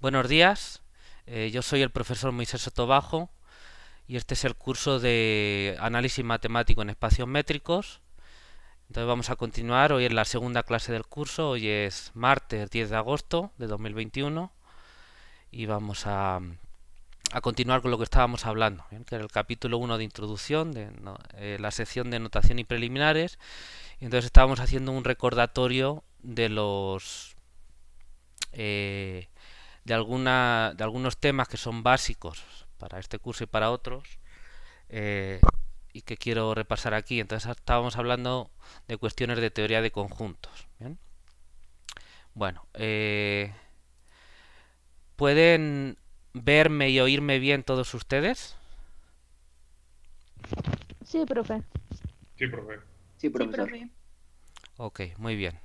Buenos días, yo soy el profesor Moisés Sotobajo y este es el curso de análisis matemático en espacios métricos. Entonces vamos a continuar, hoy es la segunda clase del curso, hoy es martes 10 de agosto de 2021 y vamos a continuar con lo que estábamos hablando, ¿bien? Que era el capítulo 1 de introducción, la sección de notación y preliminares. Y entonces estábamos haciendo un recordatorio de los eh, de algunos temas que son básicos para este curso y para otros, eh, y que quiero repasar aquí. Entonces estábamos hablando de cuestiones de teoría de conjuntos. ¿Bien? Bueno, ¿pueden verme y oírme bien todos ustedes? Sí, profe. Sí, profe. Sí, Sí, profesor. profe. Ok, muy bien.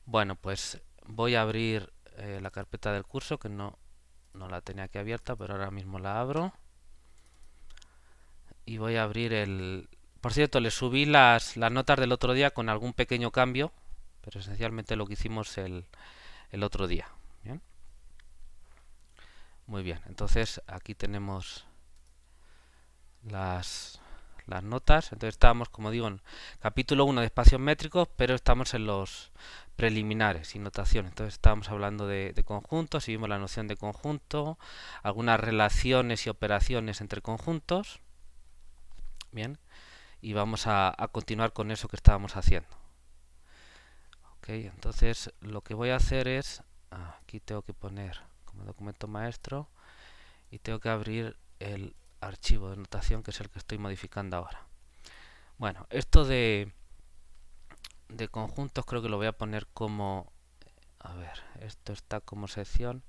Bueno, pues voy a abrir la carpeta del curso, que no la tenía aquí abierta, pero ahora mismo la abro. Y voy a abrir el... Por cierto, le subí las notas del otro día con algún pequeño cambio, pero esencialmente lo que hicimos el otro día. ¿Bien? Muy bien, entonces aquí tenemos las, las notas. Entonces estábamos, como digo, en capítulo 1 de espacios métricos, pero estamos en los preliminares y notación. Entonces estábamos hablando de conjuntos y vimos la noción de conjunto, algunas relaciones y operaciones entre conjuntos. Bien, y vamos a continuar con eso que estábamos haciendo. Ok, entonces lo que voy a hacer es, aquí tengo que poner como documento maestro y tengo que abrir el archivo de notación, que es el que estoy modificando ahora. Bueno, esto de conjuntos creo que lo voy a poner como, a ver, esto está como sección,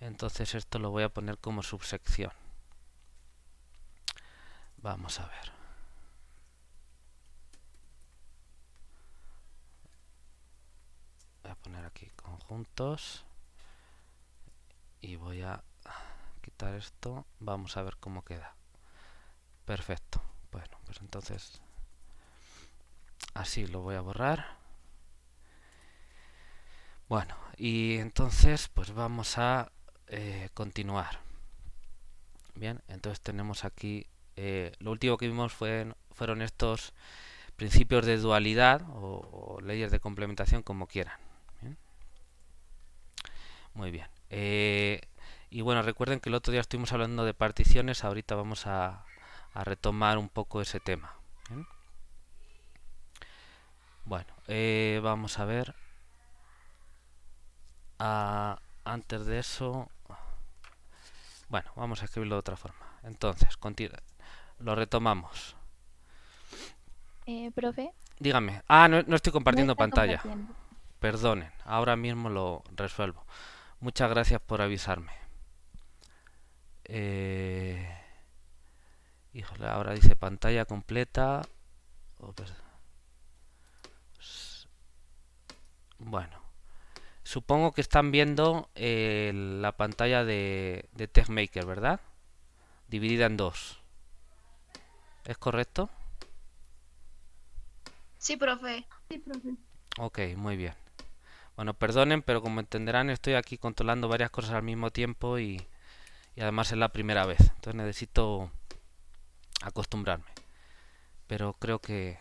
entonces esto lo voy a poner como subsección. Vamos a ver. Voy a poner aquí conjuntos y voy a quitar esto. Vamos a ver cómo queda. Perfecto. Bueno, pues entonces así lo voy a borrar. Bueno, y entonces pues vamos a continuar. Bien, entonces tenemos aquí, lo último que vimos fueron estos principios de dualidad o leyes de complementación, como quieran. Bien, muy bien. Y bueno, recuerden que el otro día estuvimos hablando de particiones, ahorita vamos a retomar un poco ese tema. Bien. Bueno, vamos a ver. Antes de eso, bueno, vamos a escribirlo de otra forma. Entonces, lo retomamos. Profe, Dígame. No estoy no compartiendo está pantalla. compartiendo. Perdonen, ahora mismo lo resuelvo. Muchas gracias por avisarme. Eh, Híjole, ahora dice pantalla completa. Oh, bueno, supongo que están viendo la pantalla de TechMaker, ¿verdad? Dividida en dos. ¿Es correcto? Sí, profe. Sí, profe. Ok, muy bien. Bueno, perdonen, pero como entenderán, estoy aquí controlando varias cosas al mismo tiempo y además es la primera vez. Entonces necesito acostumbrarme. Pero creo que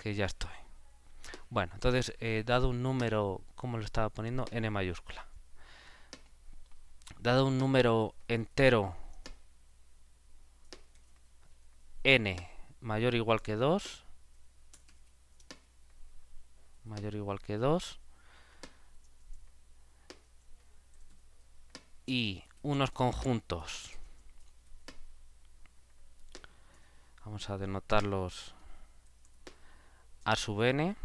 ya estoy. Bueno, entonces, dado un número, ¿cómo lo estaba poniendo? N mayúscula. Dado un número entero n mayor o igual que 2, mayor o igual que 2, y unos conjuntos, vamos a denotarlos a sub n,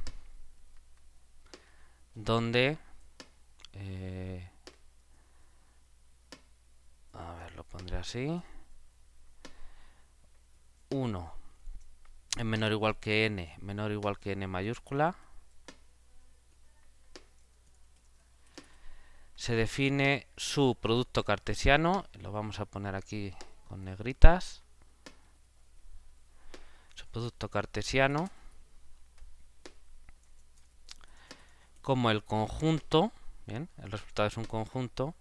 donde, a ver, lo pondré así, 1 es menor o igual que n, menor o igual que n mayúscula, se define su producto cartesiano, lo vamos a poner aquí con negritas, su producto cartesiano, como el conjunto Bien, el resultado es un conjunto.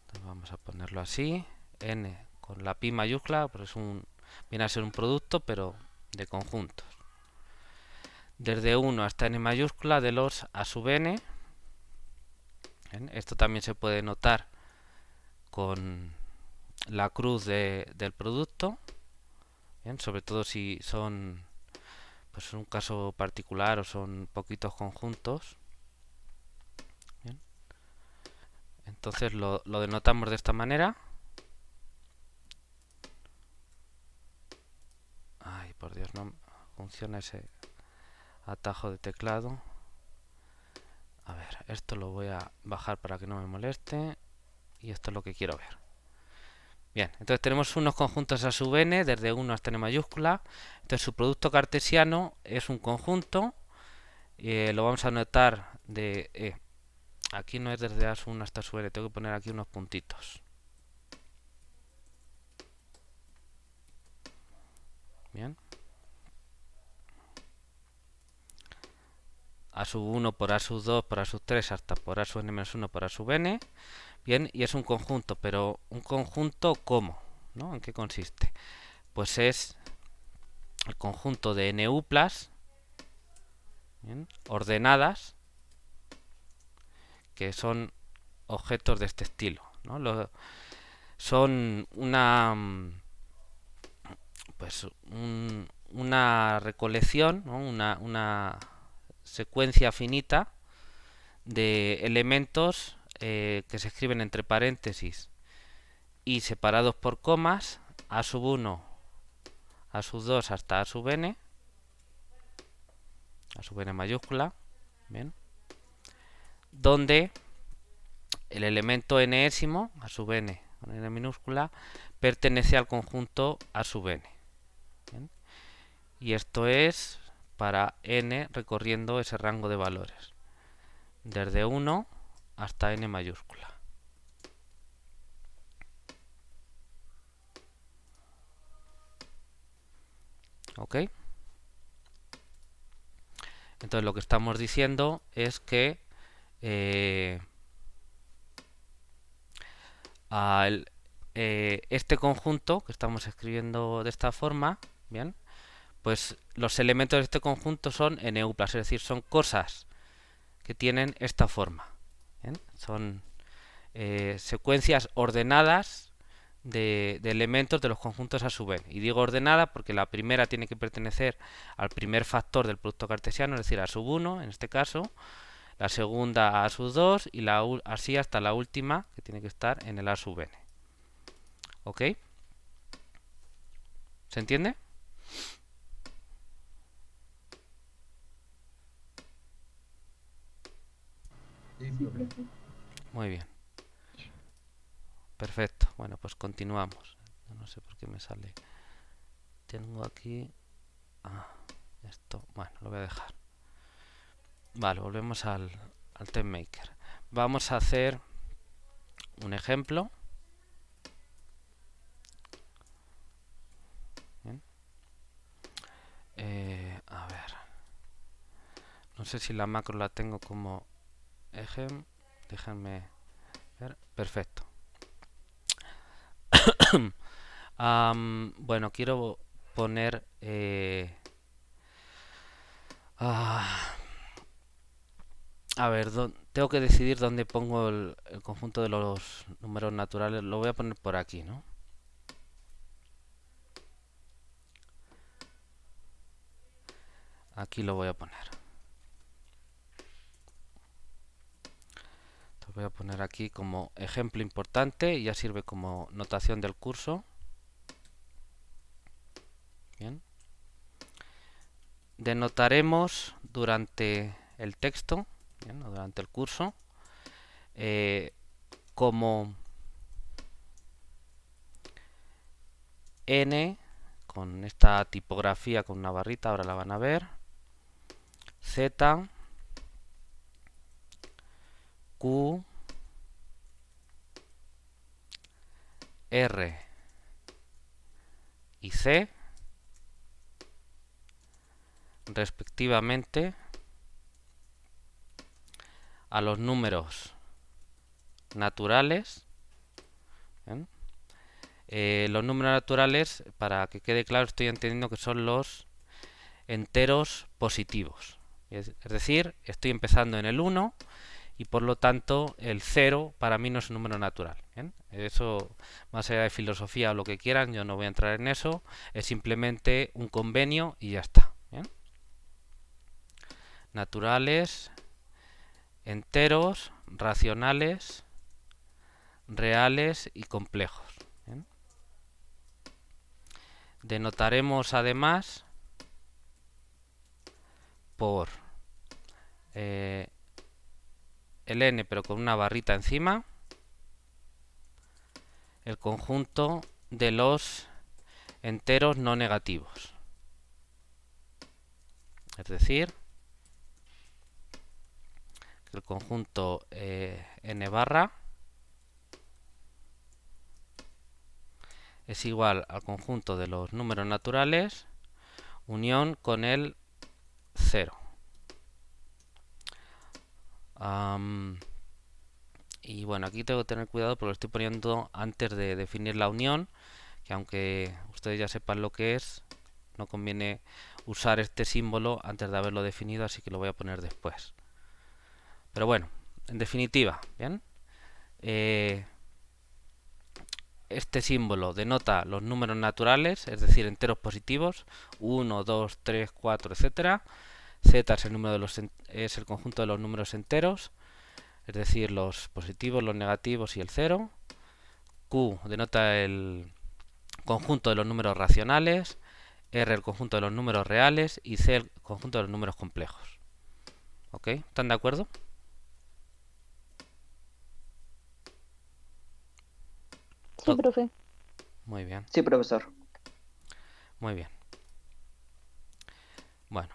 Entonces vamos a ponerlo así. N con la pi mayúscula, pues viene a ser un producto, pero de conjuntos. Desde 1 hasta n mayúscula de los a sub n. Bien, esto también se puede notar con la cruz del producto. Bien, sobre todo si son pues un caso particular o son poquitos conjuntos. Bien. Entonces lo denotamos de esta manera. Ay, por Dios, no funciona ese atajo de teclado. A ver, esto lo voy a bajar para que no me moleste. Y esto es lo que quiero ver. Bien, entonces tenemos unos conjuntos a sub n desde 1 hasta n mayúscula. Entonces su producto cartesiano es un conjunto. Lo vamos a notar de aquí no es desde a sub 1 hasta sub n, tengo que poner aquí unos puntitos. Bien. A sub 1 por a sub 2 por a sub 3 hasta por a sub n menos 1 por a sub n. Bien, y es un conjunto, pero ¿un conjunto cómo? ¿No? ¿En qué consiste? Pues es el conjunto de n uplas, ¿bien?, ordenadas, que son objetos de este estilo, ¿no? Son una recolección, ¿no?, una secuencia finita de elementos que se escriben entre paréntesis y separados por comas, a sub 1, a sub 2 hasta a sub n mayúscula, ¿bien?, donde el elemento enésimo, a sub n con n minúscula, pertenece al conjunto a sub n. ¿Bien? Y esto es para n recorriendo ese rango de valores, desde 1 hasta n mayúscula. ¿Ok? Entonces lo que estamos diciendo es que este conjunto que estamos escribiendo de esta forma, bien, pues los elementos de este conjunto son n uplas, es decir, son cosas que tienen esta forma. ¿Bien? Son secuencias ordenadas de elementos de los conjuntos a sub n. Y digo ordenada porque la primera tiene que pertenecer al primer factor del producto cartesiano, es decir, a sub 1 en este caso, la segunda a sub 2 y así hasta la última, que tiene que estar en el a sub n. ¿Ok? ¿Se entiende? Sí, profe. Muy bien. Perfecto. Bueno, pues continuamos. No sé por qué me sale. Tengo aquí... esto. Bueno, lo voy a dejar. Vale, volvemos al TeamMaker. Vamos a hacer un ejemplo. Bien. A ver. No sé si la macro la tengo como ejem. Déjenme ver. Perfecto. Bueno, quiero poner... a ver, tengo que decidir dónde pongo el conjunto de los números naturales. Lo voy a poner por aquí, ¿no? Aquí lo voy a poner. Lo voy a poner aquí como ejemplo importante y ya sirve como notación del curso. Bien. Denotaremos durante el texto, bien, o durante el curso, como n, con esta tipografía con una barrita, ahora la van a ver, z, q, r y c, respectivamente, a los números naturales. ¿Bien? Los números naturales, para que quede claro, estoy entendiendo que son los enteros positivos. Es decir, estoy empezando en el 1 y por lo tanto el 0 para mí no es un número natural. ¿Bien? Eso, más allá de filosofía o lo que quieran, yo no voy a entrar en eso. Es simplemente un convenio y ya está. ¿Bien? Naturales, enteros, racionales, reales y complejos. ¿Bien? Denotaremos además por el n pero con una barrita encima el conjunto de los enteros no negativos. Es decir, que el conjunto n barra es igual al conjunto de los números naturales unión con el 0. Y bueno, aquí tengo que tener cuidado porque lo estoy poniendo antes de definir la unión, que aunque ustedes ya sepan lo que es, no conviene usar este símbolo antes de haberlo definido, así que lo voy a poner después. Pero bueno, en definitiva, ¿bien? Este símbolo denota los números naturales, es decir, enteros positivos, 1, 2, 3, 4, etcétera. Z es el número de es el conjunto de los números enteros, es decir, los positivos, los negativos y el 0. Q denota el conjunto de los números racionales, R el conjunto de los números reales y C el conjunto de los números complejos. ¿Ok? ¿Están de acuerdo? Sí, profe. Muy bien, Sí, profesor. muy bien. Bueno,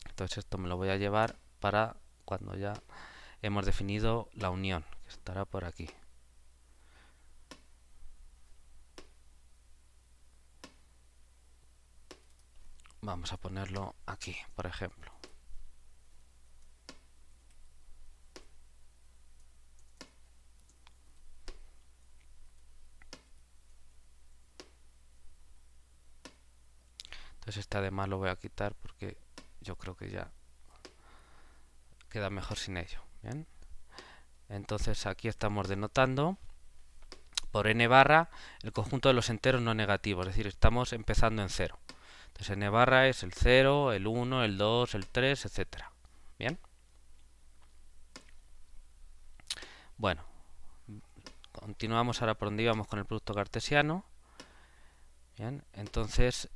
entonces esto me lo voy a llevar para cuando ya hemos definido la unión, que estará por aquí. Vamos a ponerlo aquí, por ejemplo. Entonces este además lo voy a quitar porque yo creo que ya queda mejor sin ello. ¿Bien? Entonces aquí estamos denotando por n barra el conjunto de los enteros no negativos, es decir, estamos empezando en 0. Entonces n barra es el 0, el 1, el 2, el 3, etcétera. ¿Bien? Bueno, continuamos ahora por donde íbamos con el producto cartesiano. Bien, entonces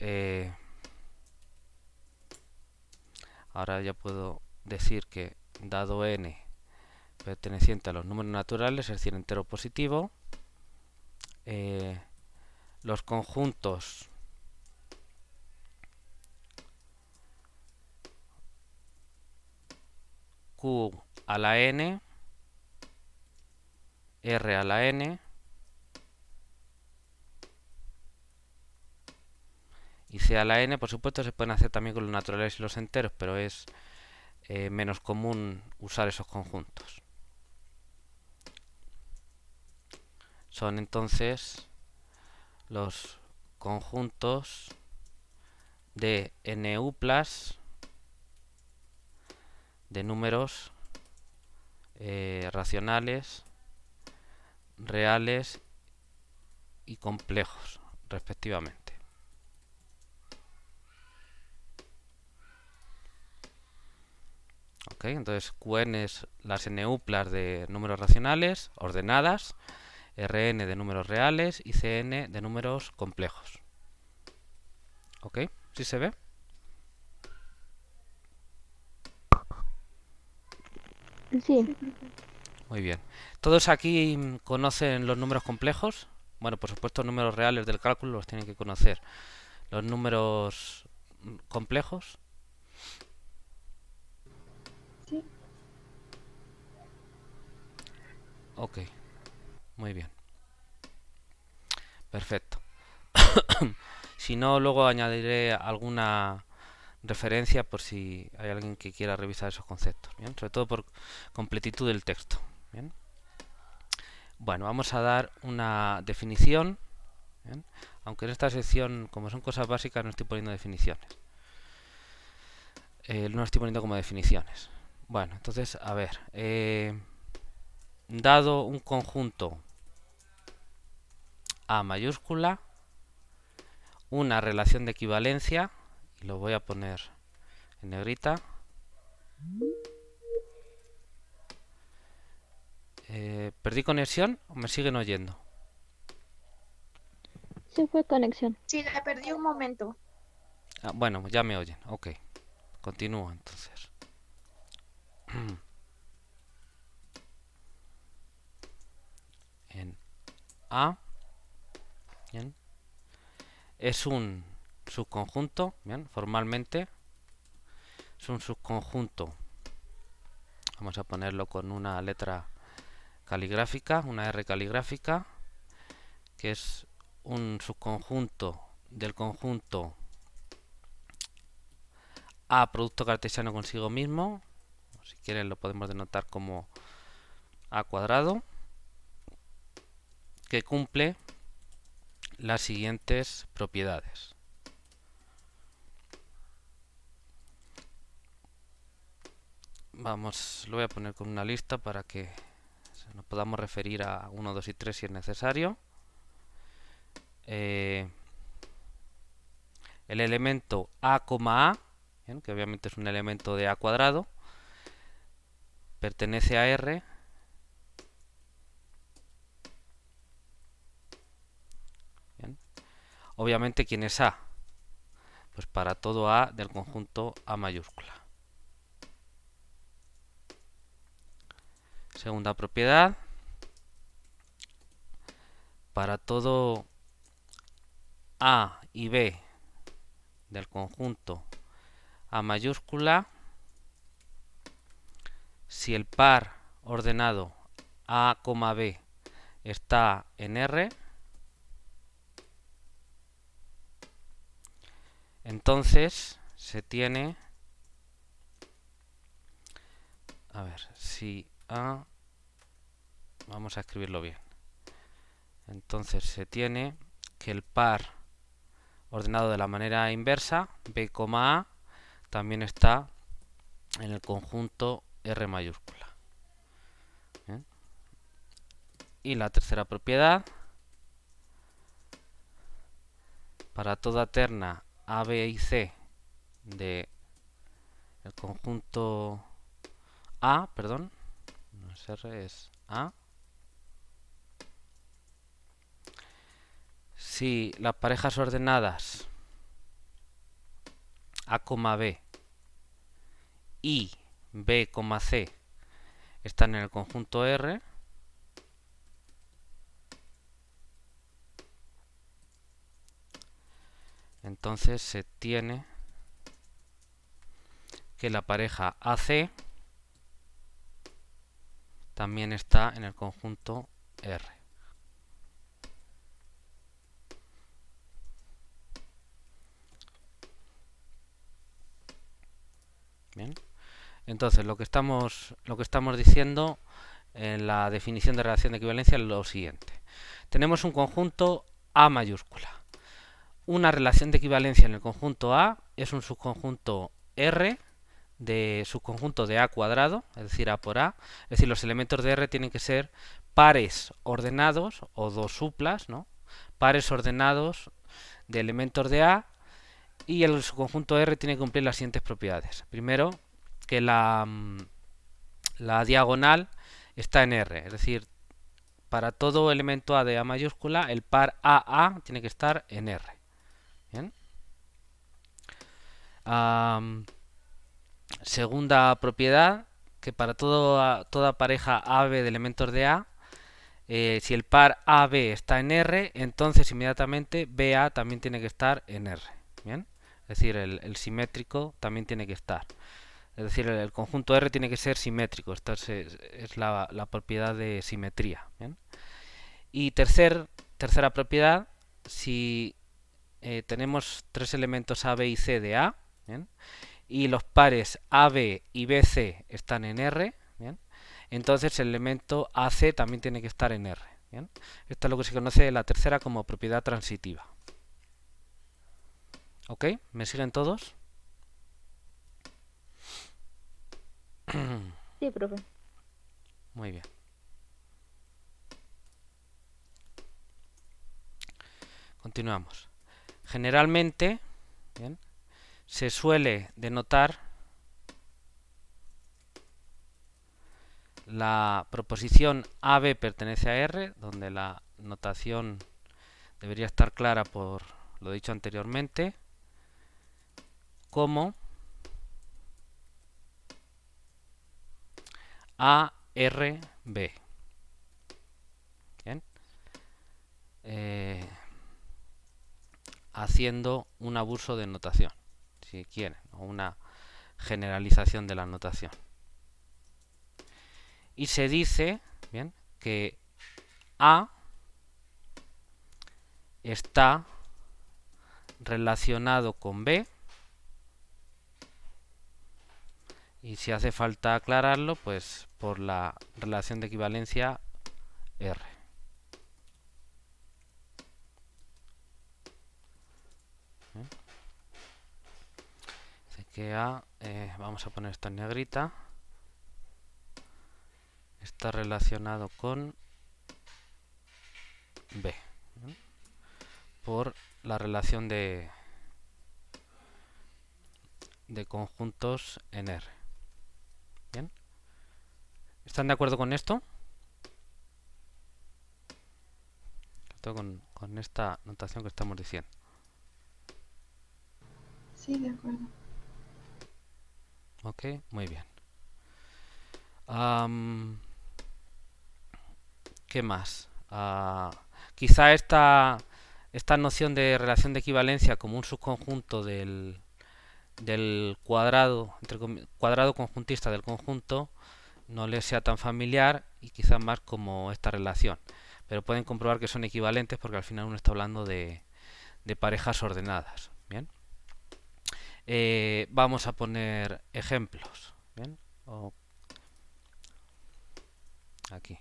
ahora ya puedo decir que dado n perteneciente a los números naturales, es decir, entero positivo, los conjuntos q a la n, r a la n y c a la n, por supuesto, se pueden hacer también con los naturales y los enteros, pero es menos común usar esos conjuntos. Son entonces los conjuntos de NU+ de números racionales, reales y complejos, respectivamente. Ok, entonces Qn es las NU+ de números racionales ordenadas, Rn de números reales y Cn de números complejos. ¿Ok? ¿Sí se ve? Sí. Muy bien. ¿Todos aquí conocen los números complejos? Bueno, por supuesto, números reales del cálculo los tienen que conocer. Los números complejos. Sí. Ok, muy bien. Perfecto. Si no, luego añadiré alguna referencia por si hay alguien que quiera revisar esos conceptos, ¿bien? Sobre todo por completitud del texto, ¿bien? Bueno, vamos a dar una definición, ¿bien? Aunque en esta sección, como son cosas básicas, no estoy poniendo definiciones. No estoy poniendo como definiciones. Bueno, entonces, a ver. Dado un conjunto A mayúscula, una relación de equivalencia, y lo voy a poner en negrita. ¿Perdí conexión o me siguen oyendo? Se fue conexión. Sí, la perdí un momento. Ah, bueno, ya me oyen. Ok. Continúo entonces. En A, ¿bien? Es un subconjunto, ¿bien? Formalmente es un subconjunto. Vamos a ponerlo con una letra caligráfica, una R caligráfica, que es un subconjunto del conjunto A producto cartesiano consigo mismo. Si quieren lo podemos denotar como A cuadrado, que cumple las siguientes propiedades. Vamos, lo voy a poner con una lista para que nos podamos referir a 1, 2 y 3 si es necesario. El elemento A, A, ¿bien? Que obviamente es un elemento de A cuadrado, pertenece a R. ¿Bien? Obviamente, ¿quién es A? Pues para todo A del conjunto A mayúscula. Segunda propiedad, para todo A y B del conjunto A mayúscula, si el par ordenado A, B está en R, entonces se tiene, a ver, si A, vamos a escribirlo bien, entonces se tiene que el par ordenado de la manera inversa, B, A, también está en el conjunto R mayúscula. ¿Bien? Y la tercera propiedad, para toda terna A, B y C de el conjunto A, perdón, no es R, es A. Si las parejas ordenadas A, B y B, C están en el conjunto R, entonces se tiene que la pareja AC también está en el conjunto R. Bien. Entonces, lo que estamos diciendo en la definición de relación de equivalencia es lo siguiente. Tenemos un conjunto A mayúscula. Una relación de equivalencia en el conjunto A es un subconjunto R de subconjunto de A cuadrado, es decir, A por A. Es decir, los elementos de R tienen que ser pares ordenados o dos suplas, ¿no? Pares ordenados de elementos de A, y el subconjunto R tiene que cumplir las siguientes propiedades. Primero, que la diagonal está en R, es decir, para todo elemento A de A mayúscula, el par AA tiene que estar en R. ¿Bien? Segunda propiedad, que para toda pareja AB de elementos de A, si el par AB está en R, entonces inmediatamente BA también tiene que estar en R. ¿Bien? Es decir, el simétrico también tiene que estar. Es decir, el conjunto R tiene que ser simétrico. Esta es la propiedad de simetría. ¿Bien? Y tercera propiedad, si tenemos tres elementos A, B y C de A, ¿bien? Y los pares AB y BC están en R, ¿bien? Entonces el elemento AC también tiene que estar en R, ¿bien? Esto es lo que se conoce la tercera como propiedad transitiva. ¿Ok? ¿Me siguen todos? Sí, profe. Muy bien. Continuamos. Generalmente, ¿bien?, se suele denotar la proposición AB pertenece a R, donde la notación debería estar clara por lo dicho anteriormente, como ARB. ¿Bien? Haciendo un abuso de notación, si quieren, o una generalización de la notación. Y se dice, bien, que A está relacionado con B, y si hace falta aclararlo, pues por la relación de equivalencia R. ¿Bien? Así que A, vamos a poner esto en negrita, está relacionado con B, ¿bien?, por la relación de conjuntos en R. ¿Bien? ¿Están de acuerdo con esto? Con esta notación que estamos diciendo. Sí, de acuerdo. Ok, muy bien. ¿Qué más? Quizá esta noción de relación de equivalencia como un subconjunto del cuadrado, cuadrado conjuntista del conjunto, no les sea tan familiar, y quizá más como esta relación. Pero pueden comprobar que son equivalentes porque al final uno está hablando de parejas ordenadas. ¿Bien? Vamos a poner ejemplos. ¿Bien? Aquí.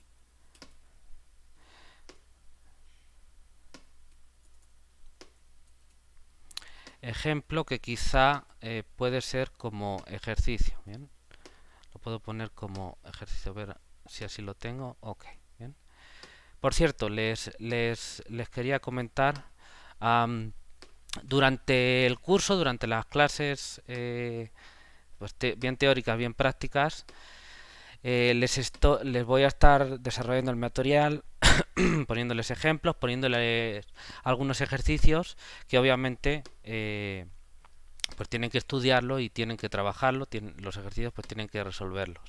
Ejemplo que quizá puede ser como ejercicio. ¿Bien? Lo puedo poner como ejercicio, a ver si así lo tengo. Ok. Bien. Por cierto, les quería comentar, durante el curso, durante las clases pues bien teóricas, bien prácticas, les voy a estar desarrollando el material, poniéndoles ejemplos, poniéndoles algunos ejercicios que obviamente pues tienen que estudiarlo y tienen que trabajarlo, los ejercicios pues tienen que resolverlos.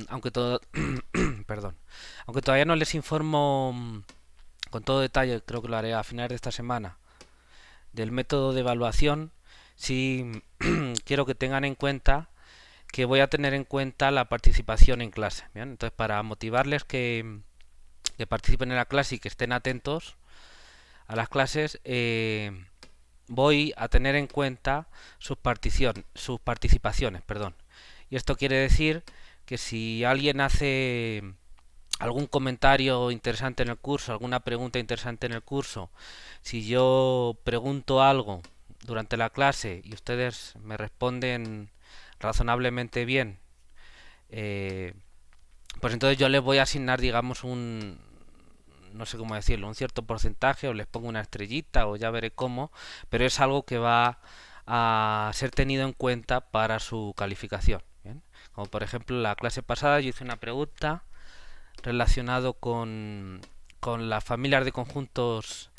Aunque perdón, aunque todavía no les informo con todo detalle, creo que lo haré a finales de esta semana, del método de evaluación, sí quiero que tengan en cuenta que voy a tener en cuenta la participación en clase. ¿Bien? Entonces, para motivarles que participen en la clase y que estén atentos a las clases, voy a tener en cuenta sus participaciones. Perdón. Y esto quiere decir que si alguien hace algún comentario interesante en el curso, alguna pregunta interesante en el curso, si yo pregunto algo durante la clase y ustedes me responden razonablemente bien, pues entonces yo les voy a asignar, digamos, no sé cómo decirlo, un cierto porcentaje, o les pongo una estrellita, o ya veré cómo, pero es algo que va a ser tenido en cuenta para su calificación. ¿Bien? Como por ejemplo la clase pasada yo hice una pregunta relacionado con las familias de conjuntos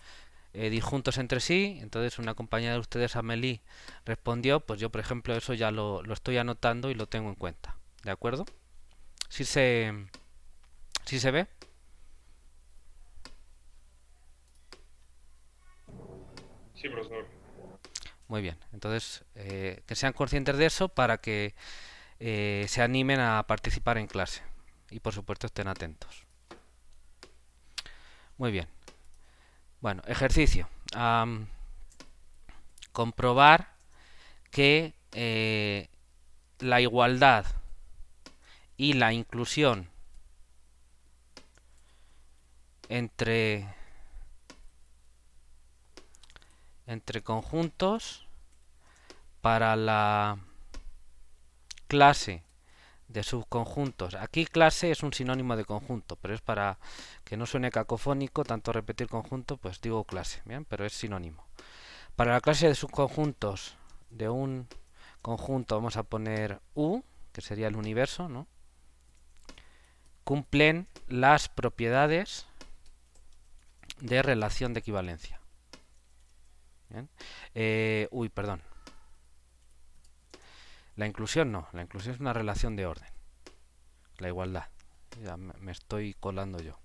disjuntos entre sí. Entonces una compañera de ustedes, Amelie, respondió, pues yo por ejemplo eso ya lo estoy anotando y lo tengo en cuenta. ¿De acuerdo? ¿Sí se ve? Sí, profesor. Muy bien. Entonces, que sean conscientes de eso para que se animen a participar en clase. Y por supuesto estén atentos. Muy bien. Bueno, ejercicio. comprobar que la igualdad y la inclusión entre conjuntos para la clase de subconjuntos. Aquí clase es un sinónimo de conjunto, pero es para que no suene cacofónico, tanto repetir conjunto, pues digo clase, ¿bien? Pero es sinónimo. Para la clase de subconjuntos de un conjunto vamos a poner U, que sería el universo, ¿no? Cumplen las propiedades de relación de equivalencia. ¿Bien? Perdón. La inclusión no, la inclusión es una relación de orden. La igualdad. Ya me estoy colando yo.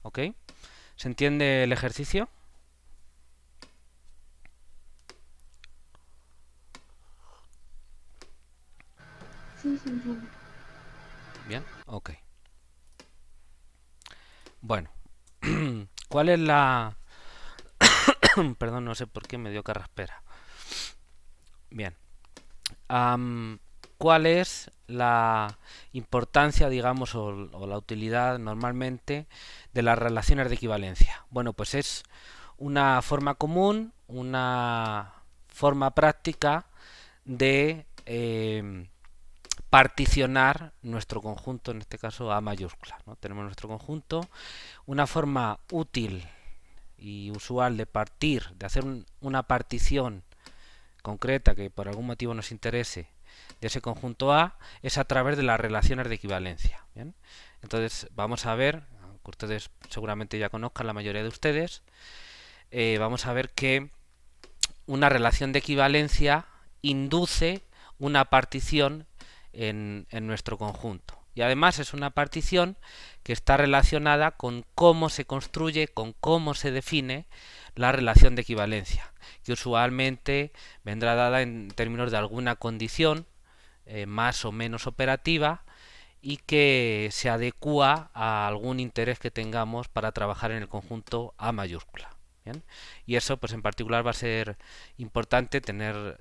¿Ok? ¿Se entiende el ejercicio? Sí, sí, entiendo. Bien, ok. Bueno, ¿cuál es la... Perdón, no sé por qué me dio carraspera. Bien. ¿Cuál es la importancia, digamos, o la utilidad normalmente de las relaciones de equivalencia? Bueno, pues es una forma común, una forma práctica de particionar nuestro conjunto, en este caso A mayúscula, ¿no? Tenemos nuestro conjunto, una forma útil y usual de partir, de hacer una partición concreta que por algún motivo nos interese de ese conjunto A es a través de las relaciones de equivalencia. ¿Bien? Entonces vamos a ver, que ustedes seguramente ya conozcan, la mayoría de ustedes, vamos a ver que una relación de equivalencia induce una partición en nuestro conjunto. Y además es una partición que está relacionada con cómo se construye, con cómo se define la relación de equivalencia, que usualmente vendrá dada en términos de alguna condición más o menos operativa y que se adecúa a algún interés que tengamos para trabajar en el conjunto A mayúscula. ¿Bien? Y eso, pues en particular, va a ser importante tener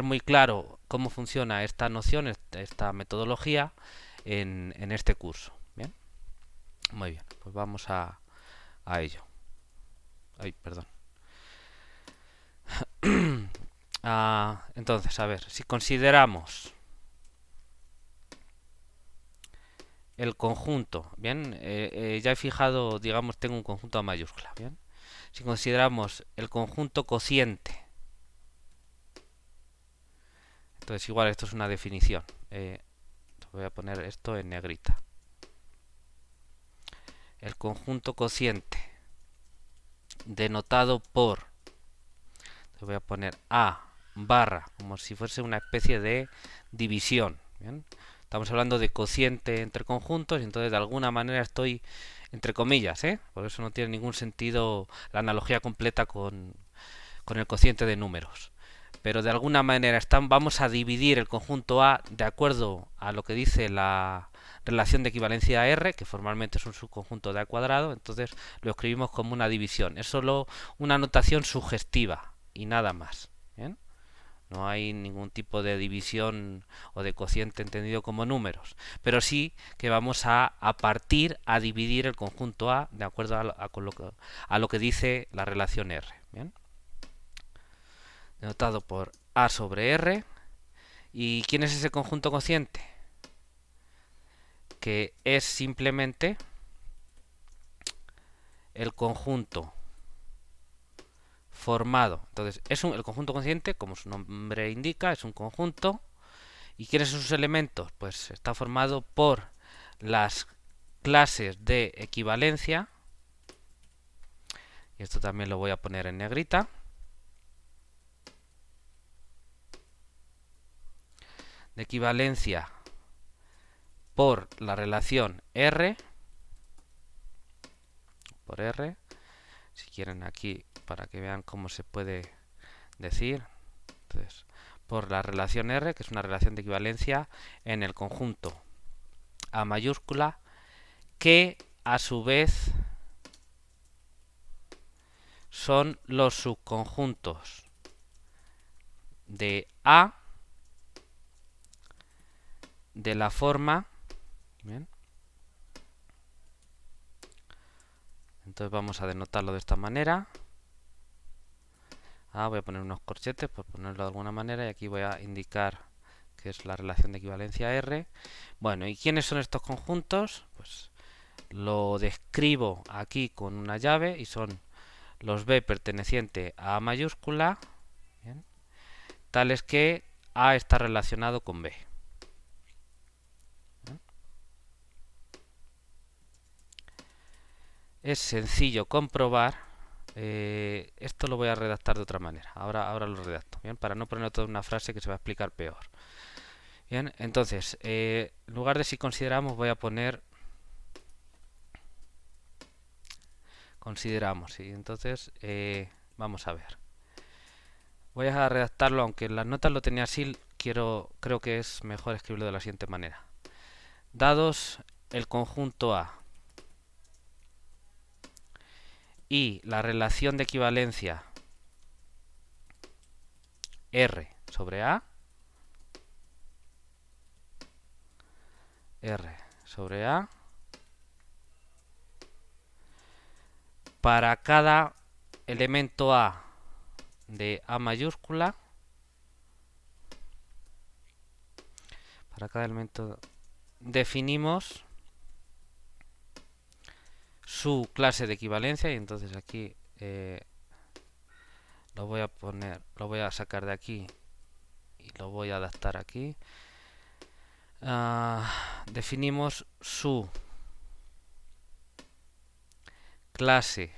muy claro cómo funciona esta noción, esta metodología en este curso. ¿Bien? Muy bien, pues vamos a ello. Ay, perdón. Entonces, a ver, si consideramos el conjunto, bien, ya he fijado, digamos, tengo un conjunto a mayúscula, bien. Si consideramos el conjunto cociente, entonces igual esto es una definición. Voy a poner esto en negrita. El conjunto cociente denotado por, voy a poner A barra, como si fuese una especie de división, ¿bien? Estamos hablando de cociente entre conjuntos y entonces de alguna manera estoy entre comillas, por eso no tiene ningún sentido la analogía completa con el cociente de números. Pero de alguna manera vamos a dividir el conjunto A de acuerdo a lo que dice la relación de equivalencia R, que formalmente es un subconjunto de A cuadrado, entonces lo escribimos como una división. Es solo una notación sugestiva y nada más. ¿Bien? No hay ningún tipo de división o de cociente entendido como números. Pero sí que vamos a partir, a dividir el conjunto A de acuerdo a lo que dice la relación R. ¿Bien? Denotado por A sobre R. ¿Y quién es ese conjunto cociente? Que es simplemente el conjunto formado. Entonces, el conjunto cociente, como su nombre indica, es un conjunto. ¿Y quiénes son sus elementos? Pues está formado por las clases de equivalencia. Y esto también lo voy a poner en negrita. De equivalencia por la relación R. Por R. Si quieren aquí, para que vean cómo se puede decir. Entonces, por la relación R, que es una relación de equivalencia en el conjunto A mayúscula, que a su vez son los subconjuntos de A de la forma, bien, entonces vamos a denotarlo de esta manera. Voy a poner unos corchetes por ponerlo de alguna manera y aquí voy a indicar que es la relación de equivalencia R. Bueno, ¿y quiénes son estos conjuntos? Pues lo describo aquí con una llave y son los B pertenecientes a A mayúscula, bien, tales que A está relacionado con B. Bien. Es sencillo comprobar. Esto lo voy a redactar de otra manera. Ahora lo redacto, bien, para no poner toda una frase que se va a explicar peor. Bien, entonces, en lugar de si consideramos, voy a poner consideramos. Y entonces, vamos a ver. Voy a redactarlo, aunque en las notas lo tenía así, creo que es mejor escribirlo de la siguiente manera. Dados el conjunto A y la relación de equivalencia R sobre A, para cada elemento A de A mayúscula, para cada elemento definimos su clase de equivalencia y entonces aquí lo voy a poner, lo voy a sacar de aquí y lo voy a adaptar aquí. Definimos su clase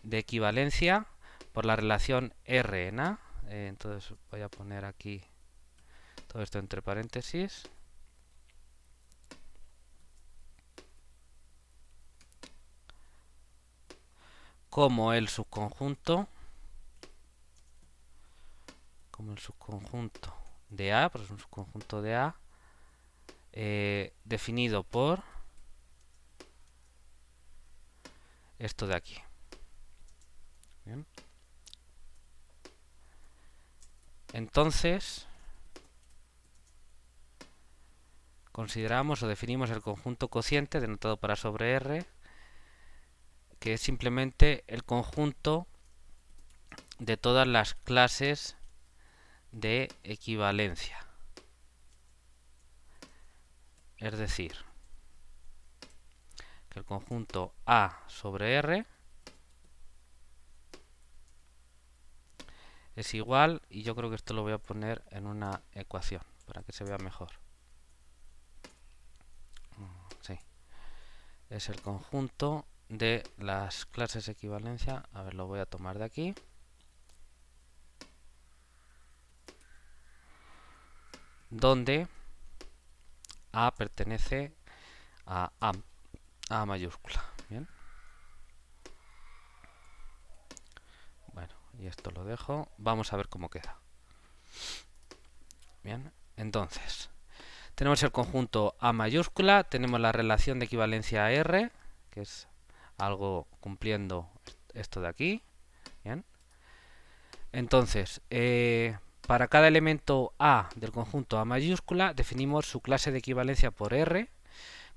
de equivalencia por la relación R en A. Entonces voy a poner aquí todo esto entre paréntesis. Como el subconjunto de A, pues es un subconjunto de A definido por esto de aquí. Bien. Entonces, consideramos o definimos el conjunto cociente denotado para sobre R, que es simplemente el conjunto de todas las clases de equivalencia. Es decir, que el conjunto A sobre R es igual, y yo creo que esto lo voy a poner en una ecuación para que se vea mejor. Sí. Es el conjunto de las clases de equivalencia. A ver, lo voy a tomar de aquí. Donde A pertenece a A mayúscula. Bien. Bueno, y esto lo dejo. Vamos a ver cómo queda. Bien, entonces tenemos el conjunto A mayúscula, tenemos la relación de equivalencia R, que es algo cumpliendo esto de aquí. Bien. Entonces, para cada elemento A del conjunto A mayúscula definimos su clase de equivalencia por R,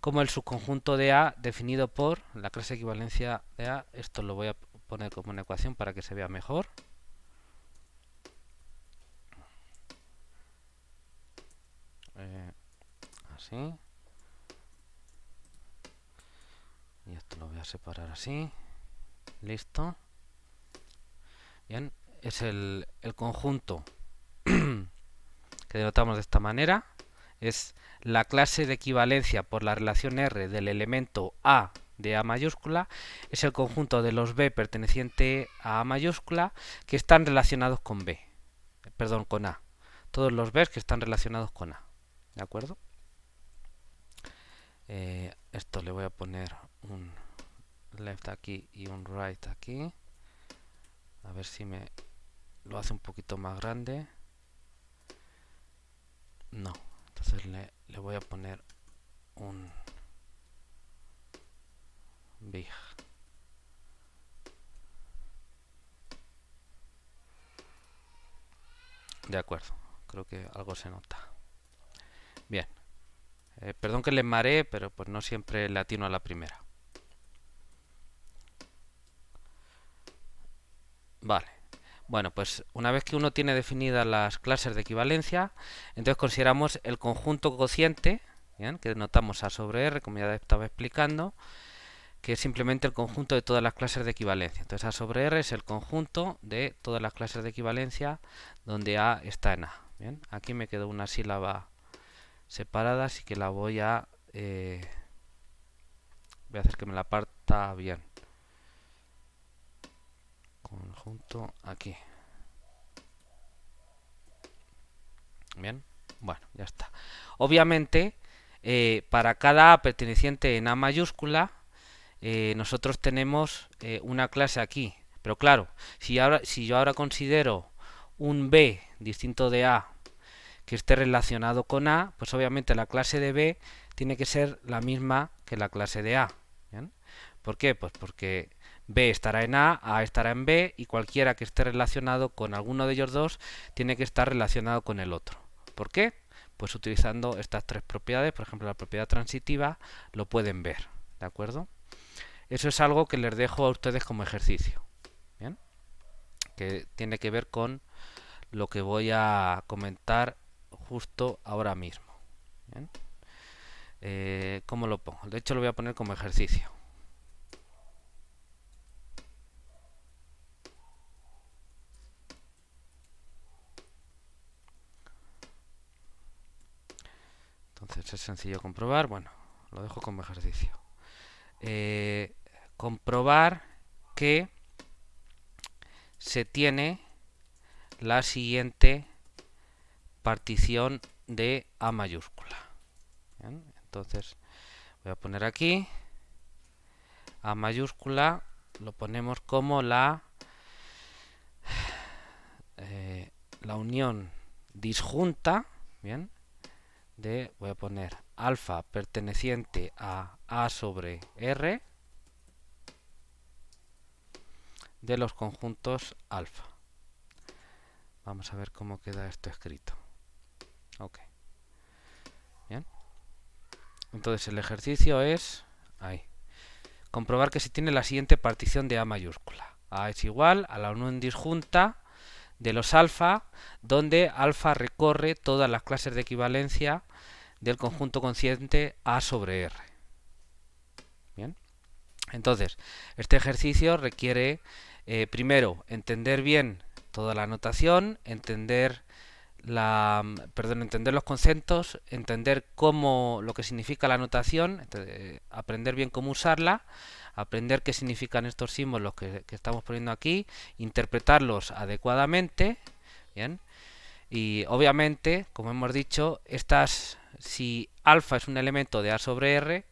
como el subconjunto de A definido por la clase de equivalencia de A. Esto lo voy a poner como una ecuación para que se vea mejor. Así. Y esto lo voy a separar así. Listo. Bien, es el conjunto que denotamos de esta manera. Es la clase de equivalencia por la relación R del elemento A de A mayúscula. Es el conjunto de los B perteneciente a A mayúscula que están relacionados con B. Perdón, con A. Todos los Bs que están relacionados con A. ¿De acuerdo? Esto le voy a poner un left aquí y un right aquí. A ver si me lo hace un poquito más grande. No. Entonces le voy a poner un big. De acuerdo, creo que algo se nota. Bien, perdón que les mareé, pero pues no siempre le atino a la primera. Vale. Bueno, pues una vez que uno tiene definidas las clases de equivalencia, entonces consideramos el conjunto cociente, ¿bien? Que notamos A sobre R, como ya estaba explicando, que es simplemente el conjunto de todas las clases de equivalencia. Entonces A sobre R es el conjunto de todas las clases de equivalencia donde A está en A. ¿Bien? Aquí me quedó una sílaba separada, así que la voy a hacer que me la parta bien. Conjunto aquí. Bien, bueno, ya está. Obviamente, para cada A perteneciente en A mayúscula, nosotros tenemos una clase aquí. Pero claro, si yo ahora considero un B distinto de A que esté relacionado con A, pues obviamente la clase de B tiene que ser la misma que la clase de A. ¿Bien? ¿Por qué? Pues porque B estará en A estará en B, y cualquiera que esté relacionado con alguno de ellos dos tiene que estar relacionado con el otro. ¿Por qué? Pues utilizando estas tres propiedades, por ejemplo la propiedad transitiva, lo pueden ver. ¿De acuerdo? Eso es algo que les dejo a ustedes como ejercicio. ¿Bien? Que tiene que ver con lo que voy a comentar justo ahora mismo. ¿Bien? ¿Cómo lo pongo? De hecho lo voy a poner como ejercicio. Entonces es sencillo comprobar. Bueno, lo dejo como ejercicio. Comprobar que se tiene la siguiente partición de A mayúscula. ¿Bien? Entonces voy a poner aquí A mayúscula, lo ponemos como la unión disjunta, bien, voy a poner alfa perteneciente a A sobre R de los conjuntos alfa. Vamos a ver cómo queda esto escrito. Ok. Bien. Entonces el ejercicio es ahí. Comprobar que se tiene la siguiente partición de A mayúscula. A es igual a la unión disjunta de los alfa, donde alfa recorre todas las clases de equivalencia del conjunto cociente A sobre R. Bien. Entonces, este ejercicio requiere primero entender bien toda la notación, entender los conceptos, entender lo que significa la notación, aprender bien cómo usarla, aprender qué significan estos símbolos que estamos poniendo aquí, interpretarlos adecuadamente, bien. Y obviamente, como hemos dicho, si alfa es un elemento de A sobre R,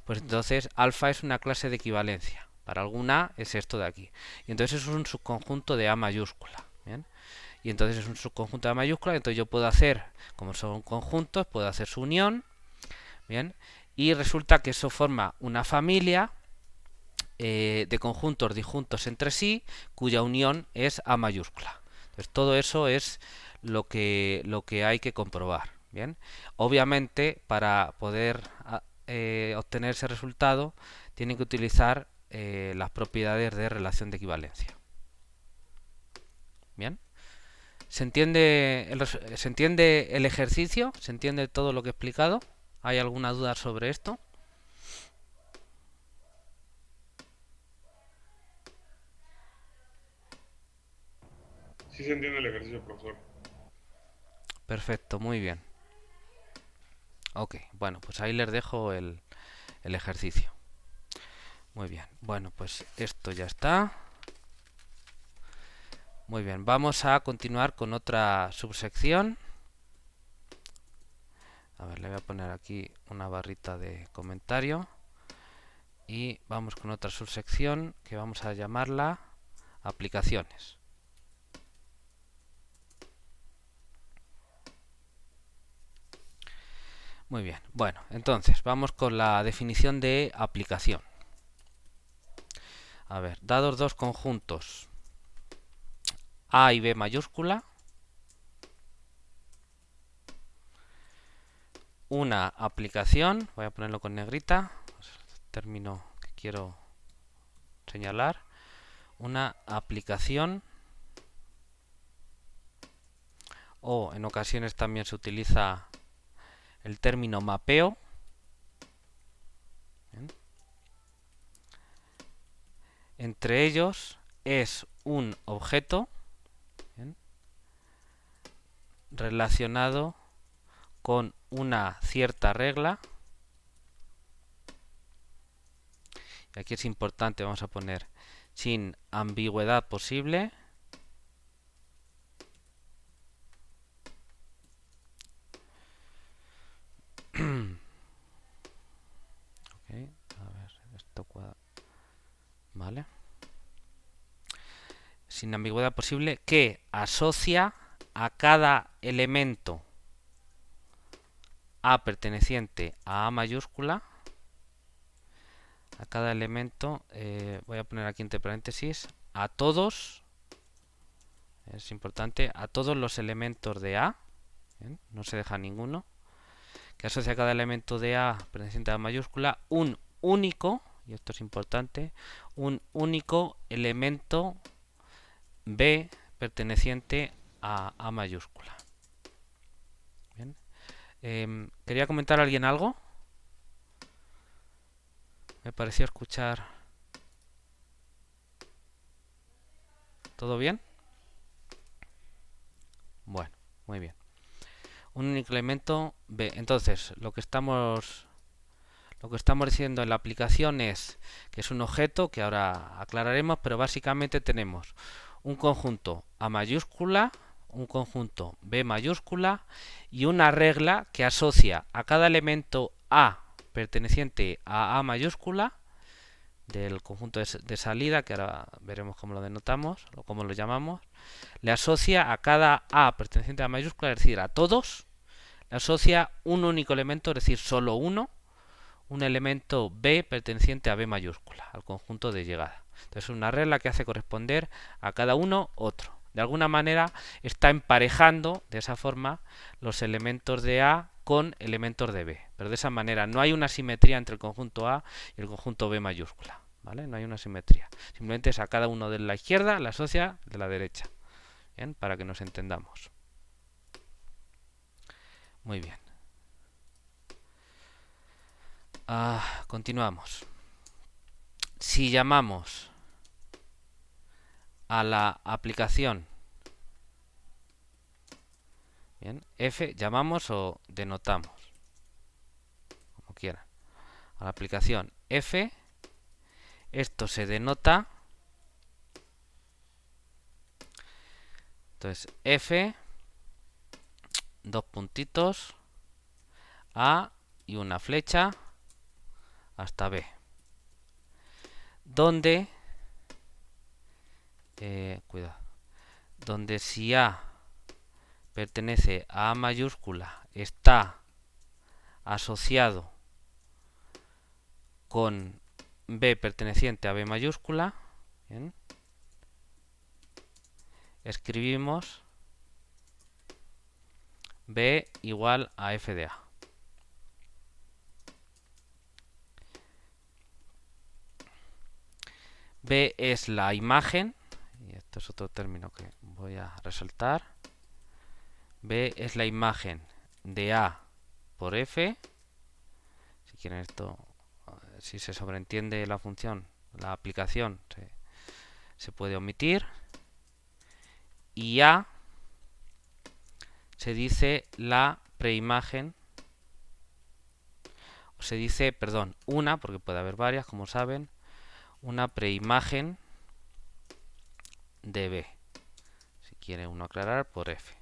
pues entonces alfa es una clase de equivalencia. Para alguna es esto de aquí. Y entonces es un subconjunto de A mayúscula. ¿Bien? Y entonces es un subconjunto de A mayúscula, entonces yo puedo hacer, como son conjuntos, puedo hacer su unión. ¿Bien? Y resulta que eso forma una familia de conjuntos disjuntos entre sí, cuya unión es A mayúscula. Entonces todo eso es lo que hay que comprobar. Bien, obviamente para poder obtener ese resultado tienen que utilizar las propiedades de relación de equivalencia. Bien, ¿se entiende el ejercicio? ¿Se entiende todo lo que he explicado? ¿Hay alguna duda sobre esto? Sí se entiende el ejercicio, profesor. Perfecto, muy bien. Ok, bueno, pues ahí les dejo el ejercicio. Muy bien, bueno, pues esto ya está. Muy bien, vamos a continuar con otra subsección. A ver, le voy a poner aquí una barrita de comentario. Y vamos con otra subsección que vamos a llamarla aplicaciones. Muy bien. Bueno, entonces vamos con la definición de aplicación. A ver, dados dos conjuntos A y B mayúscula, una aplicación, voy a ponerlo con negrita, es el término que quiero señalar, una aplicación, o en ocasiones también se utiliza el término mapeo. Bien. Entre ellos es un objeto, bien, relacionado con una cierta regla. Y aquí es importante, vamos a poner sin ambigüedad posible. Okay, a ver, esto cuadra. Vale. Sin ambigüedad posible, que asocia a cada elemento A perteneciente a A mayúscula, a cada elemento, voy a poner aquí entre paréntesis, a todos, es importante, a todos los elementos de A, ¿bien? No se deja ninguno, que asocia a cada elemento de A perteneciente a A mayúscula un único, y esto es importante, un único elemento B perteneciente a A mayúscula. Bien. ¿Quería comentar a alguien algo? Me pareció escuchar. ¿Todo bien? Bueno, muy bien. Un único elemento B. Entonces, lo que estamos diciendo en la aplicación es que es un objeto que ahora aclararemos, pero básicamente tenemos un conjunto A mayúscula, un conjunto B mayúscula y una regla que asocia a cada elemento A perteneciente a A mayúscula del conjunto de salida, que ahora veremos cómo lo denotamos o cómo lo llamamos, le asocia a cada A perteneciente a A mayúscula, es decir, a todos, le asocia un único elemento, es decir, solo uno, un elemento B perteneciente a B mayúscula, al conjunto de llegada. Entonces es una regla que hace corresponder a cada uno otro. De alguna manera está emparejando de esa forma los elementos de A con elementos de B. Pero de esa manera no hay una simetría entre el conjunto A y el conjunto B mayúscula. ¿Vale? No hay una simetría. Simplemente es a cada uno de la izquierda, la asocia de la derecha. ¿Bien? Para que nos entendamos. Muy bien. Continuamos. Si llamamos a la aplicación, bien, F, llamamos o denotamos, como quieran, a la aplicación F, esto se denota, entonces F, dos puntitos, A y una flecha hasta B, donde cuidado, donde si A pertenece a A mayúscula está asociado con B perteneciente a B mayúscula, ¿bien? Escribimos B igual a F de A. B es la imagen, y esto es otro término que voy a resaltar. B es la imagen de A por F. Si quieren esto, si se sobreentiende la función, la aplicación, se puede omitir. Y A se dice la preimagen, o se dice, perdón, una, porque puede haber varias, como saben, una preimagen de B. Si quiere uno aclarar, por F.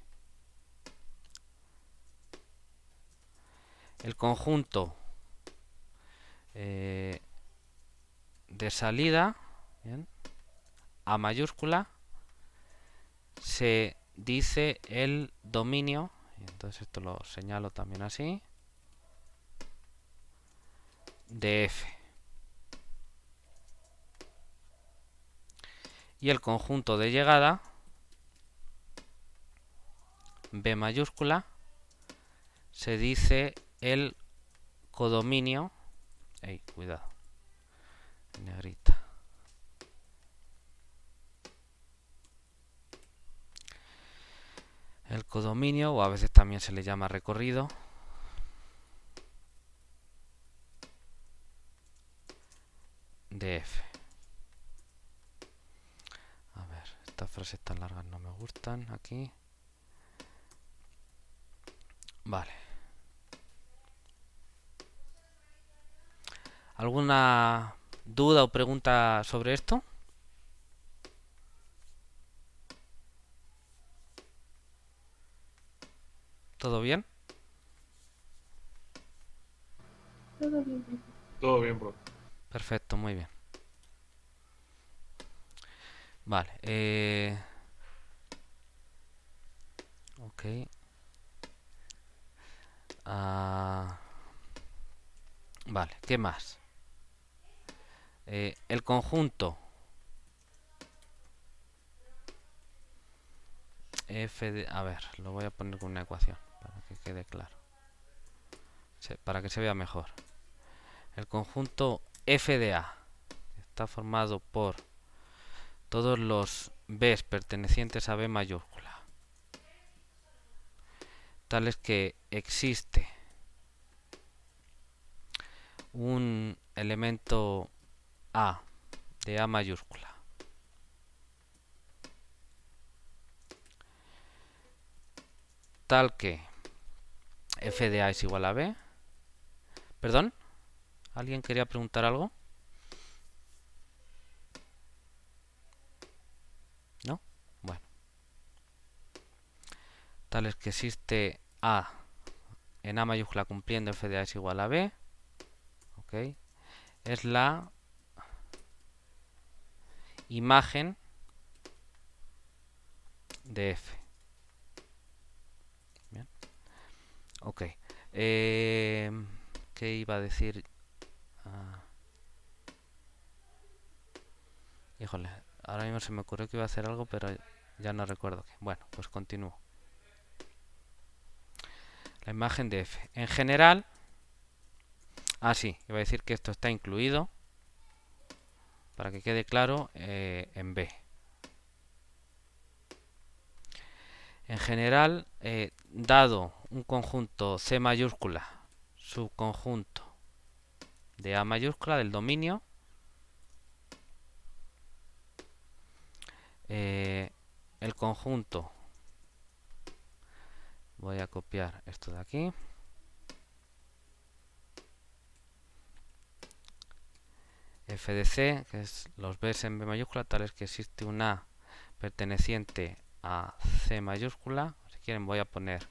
El conjunto de salida, ¿bien?, A mayúscula, se dice el dominio, y entonces esto lo señalo también así, de F. Y el conjunto de llegada, B mayúscula, se dice el codominio. Cuidado, negrita. El codominio, o a veces también se le llama recorrido, de F. A ver, estas frases tan largas no me gustan aquí. Vale. ¿Alguna duda o pregunta sobre esto? ¿Todo bien? Todo bien, profe. Todo bien, bro. Perfecto, muy bien. Vale. Ok. Vale, ¿qué más? El conjunto f de... A ver, lo voy a poner con una ecuación para que quede claro. Para que se vea mejor. El conjunto f de a está formado por todos los b's pertenecientes a b mayúscula, tales que existe un elemento a de a mayúscula tal que f de a es igual a b. ¿Perdón? ¿Alguien quería preguntar algo? ¿No? Bueno. Tales que existe a en a mayúscula cumpliendo f de a es igual a b. ¿Ok? Es la imagen de f. Bien. Ok. ¿Qué iba a decir? Híjole, ahora mismo se me ocurrió que iba a hacer algo, pero ya no recuerdo qué. Bueno, pues continúo. La imagen de f. En general... sí, iba a decir que esto está incluido, para que quede claro, en B. En general, dado un conjunto C mayúscula, subconjunto de A mayúscula del dominio, el conjunto, voy a copiar esto de aquí, f de c, que es los b's en B mayúscula, tales que existe un A perteneciente a C mayúscula. Si quieren voy a poner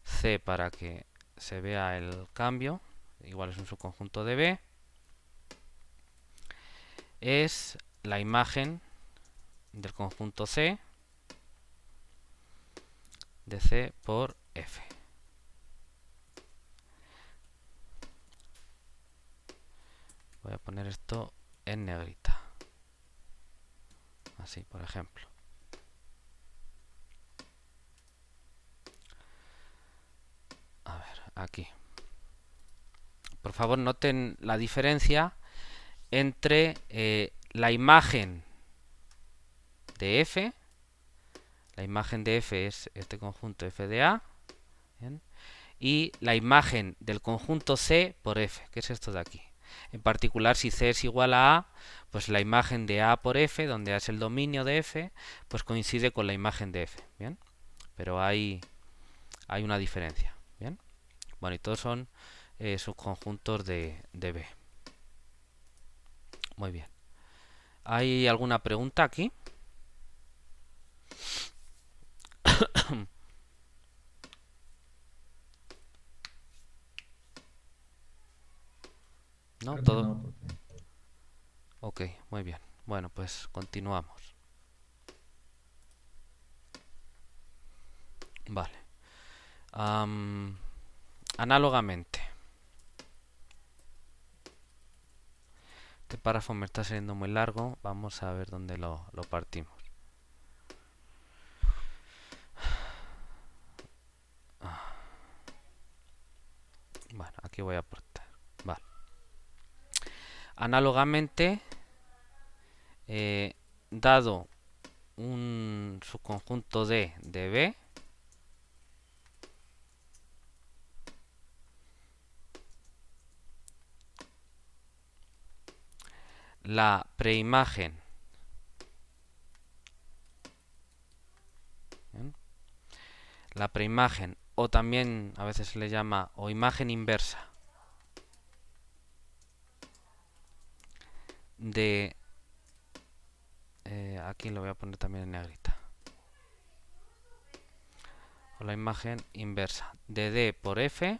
C para que se vea el cambio. Igual es un subconjunto de B. Es la imagen del conjunto C de C por F. Voy a poner esto en negrita. Así, por ejemplo. A ver, aquí. Por favor, noten la diferencia entre la imagen de F. La imagen de F es este conjunto F de A. ¿Bien? Y la imagen del conjunto C por F, que es esto de aquí. En particular, si C es igual a A, pues la imagen de A por F, donde A es el dominio de F, pues coincide con la imagen de F. ¿Bien? Pero hay una diferencia. ¿Bien? Bueno, y todos son subconjuntos de B. Muy bien. ¿Hay alguna pregunta aquí? ¿No? Creo que ¿Todo? no, profe. Ok, muy bien. Bueno, pues continuamos. Vale. Análogamente. Este párrafo me está saliendo muy largo. Vamos a ver dónde lo partimos. Bueno, aquí voy a aportar. Vale. Análogamente, dado un subconjunto de B, la preimagen o también a veces se le llama o imagen inversa de aquí lo voy a poner también en negrita, o la imagen inversa de D por F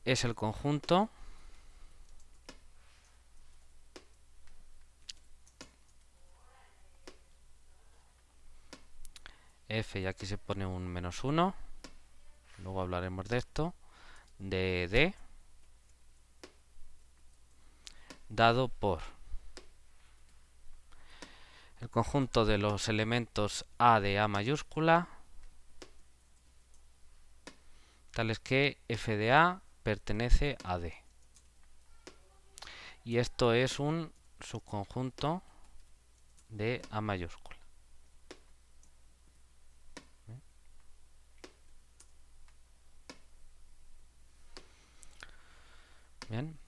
es el conjunto F, y aquí se pone un -1, luego hablaremos de esto, de D dado por el conjunto de los elementos A de A mayúscula, tales que F de A pertenece a D. Y esto es un subconjunto de A mayúscula. Bien.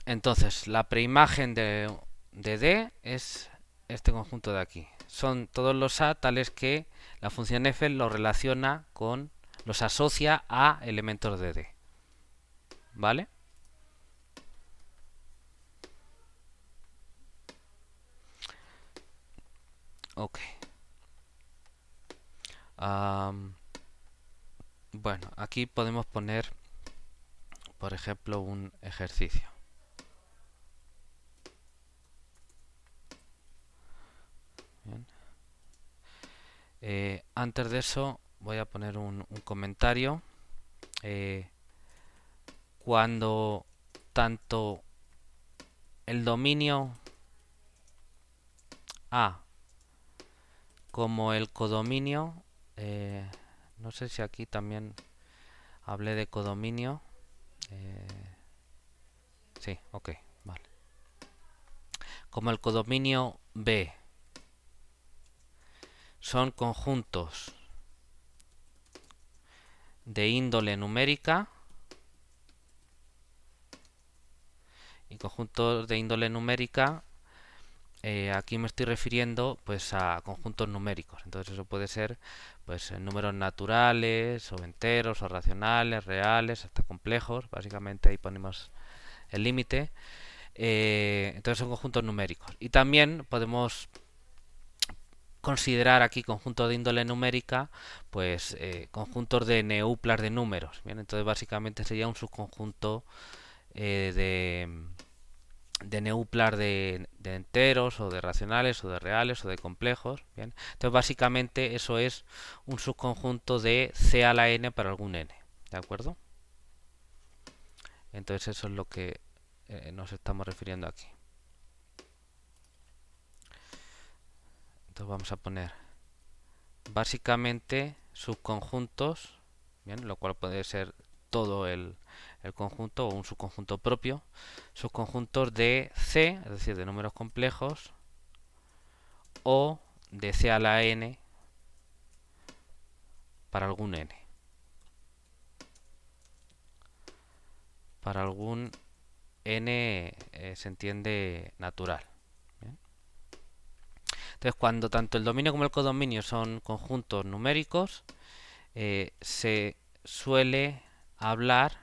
Entonces, la preimagen de D es este conjunto de aquí. Son todos los A tales que la función f los relaciona con, los asocia a elementos de D. ¿Vale? Ok. Bueno, aquí podemos poner, por ejemplo, un ejercicio. Bien. Antes de eso voy a poner un comentario. Cuando tanto el dominio A como el codominio, no sé si aquí también hablé de codominio. Sí, ok, vale. Como el codominio B son conjuntos de índole numérica y conjuntos de índole numérica, aquí me estoy refiriendo pues a conjuntos numéricos. Entonces eso puede ser pues números naturales o enteros o racionales, reales, hasta complejos. Básicamente ahí ponemos el límite. Entonces son conjuntos numéricos. Y también podemos considerar aquí conjuntos de índole numérica, pues conjuntos de neuplas de números. Bien, entonces básicamente sería un subconjunto de neuplar de enteros o de racionales o de reales o de complejos. Bien, entonces básicamente eso es un subconjunto de C a la n para algún n. ¿De acuerdo? Entonces eso es lo que nos estamos refiriendo aquí. Entonces vamos a poner básicamente subconjuntos, bien, lo cual puede ser todo el conjunto o un subconjunto propio, subconjuntos de C, es decir, de números complejos, o de C a la n para algún n. Para algún n se entiende natural. ¿Bien? Entonces, cuando tanto el dominio como el codominio son conjuntos numéricos, se suele hablar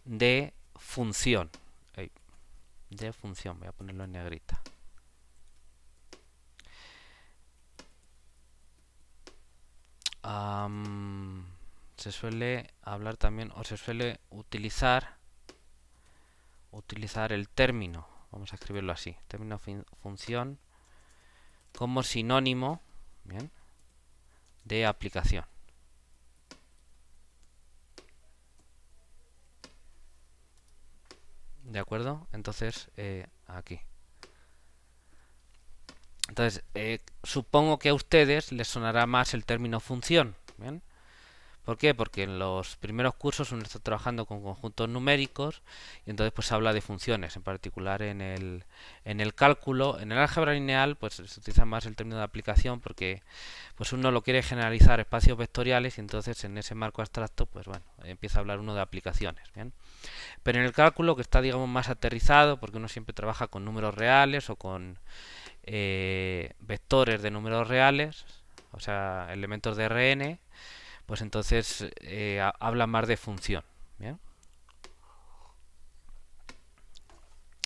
de función. De función, voy a ponerlo en negrita. Se suele hablar también, o se suele utilizar el término, vamos a escribirlo así, término función, como sinónimo, bien, de aplicación. ¿De acuerdo? Entonces, aquí. Entonces, supongo que a ustedes les sonará más el término función. ¿Bien? ¿Por qué? Porque en los primeros cursos uno está trabajando con conjuntos numéricos y entonces pues habla de funciones, en particular en el cálculo, en el álgebra lineal pues se utiliza más el término de aplicación porque pues uno lo quiere generalizar a espacios vectoriales y entonces en ese marco abstracto pues bueno, empieza a hablar uno de aplicaciones, ¿bien? Pero en el cálculo que está digamos más aterrizado porque uno siempre trabaja con números reales o con vectores de números reales, o sea, elementos de Rn, pues entonces habla más de función. ¿Bien?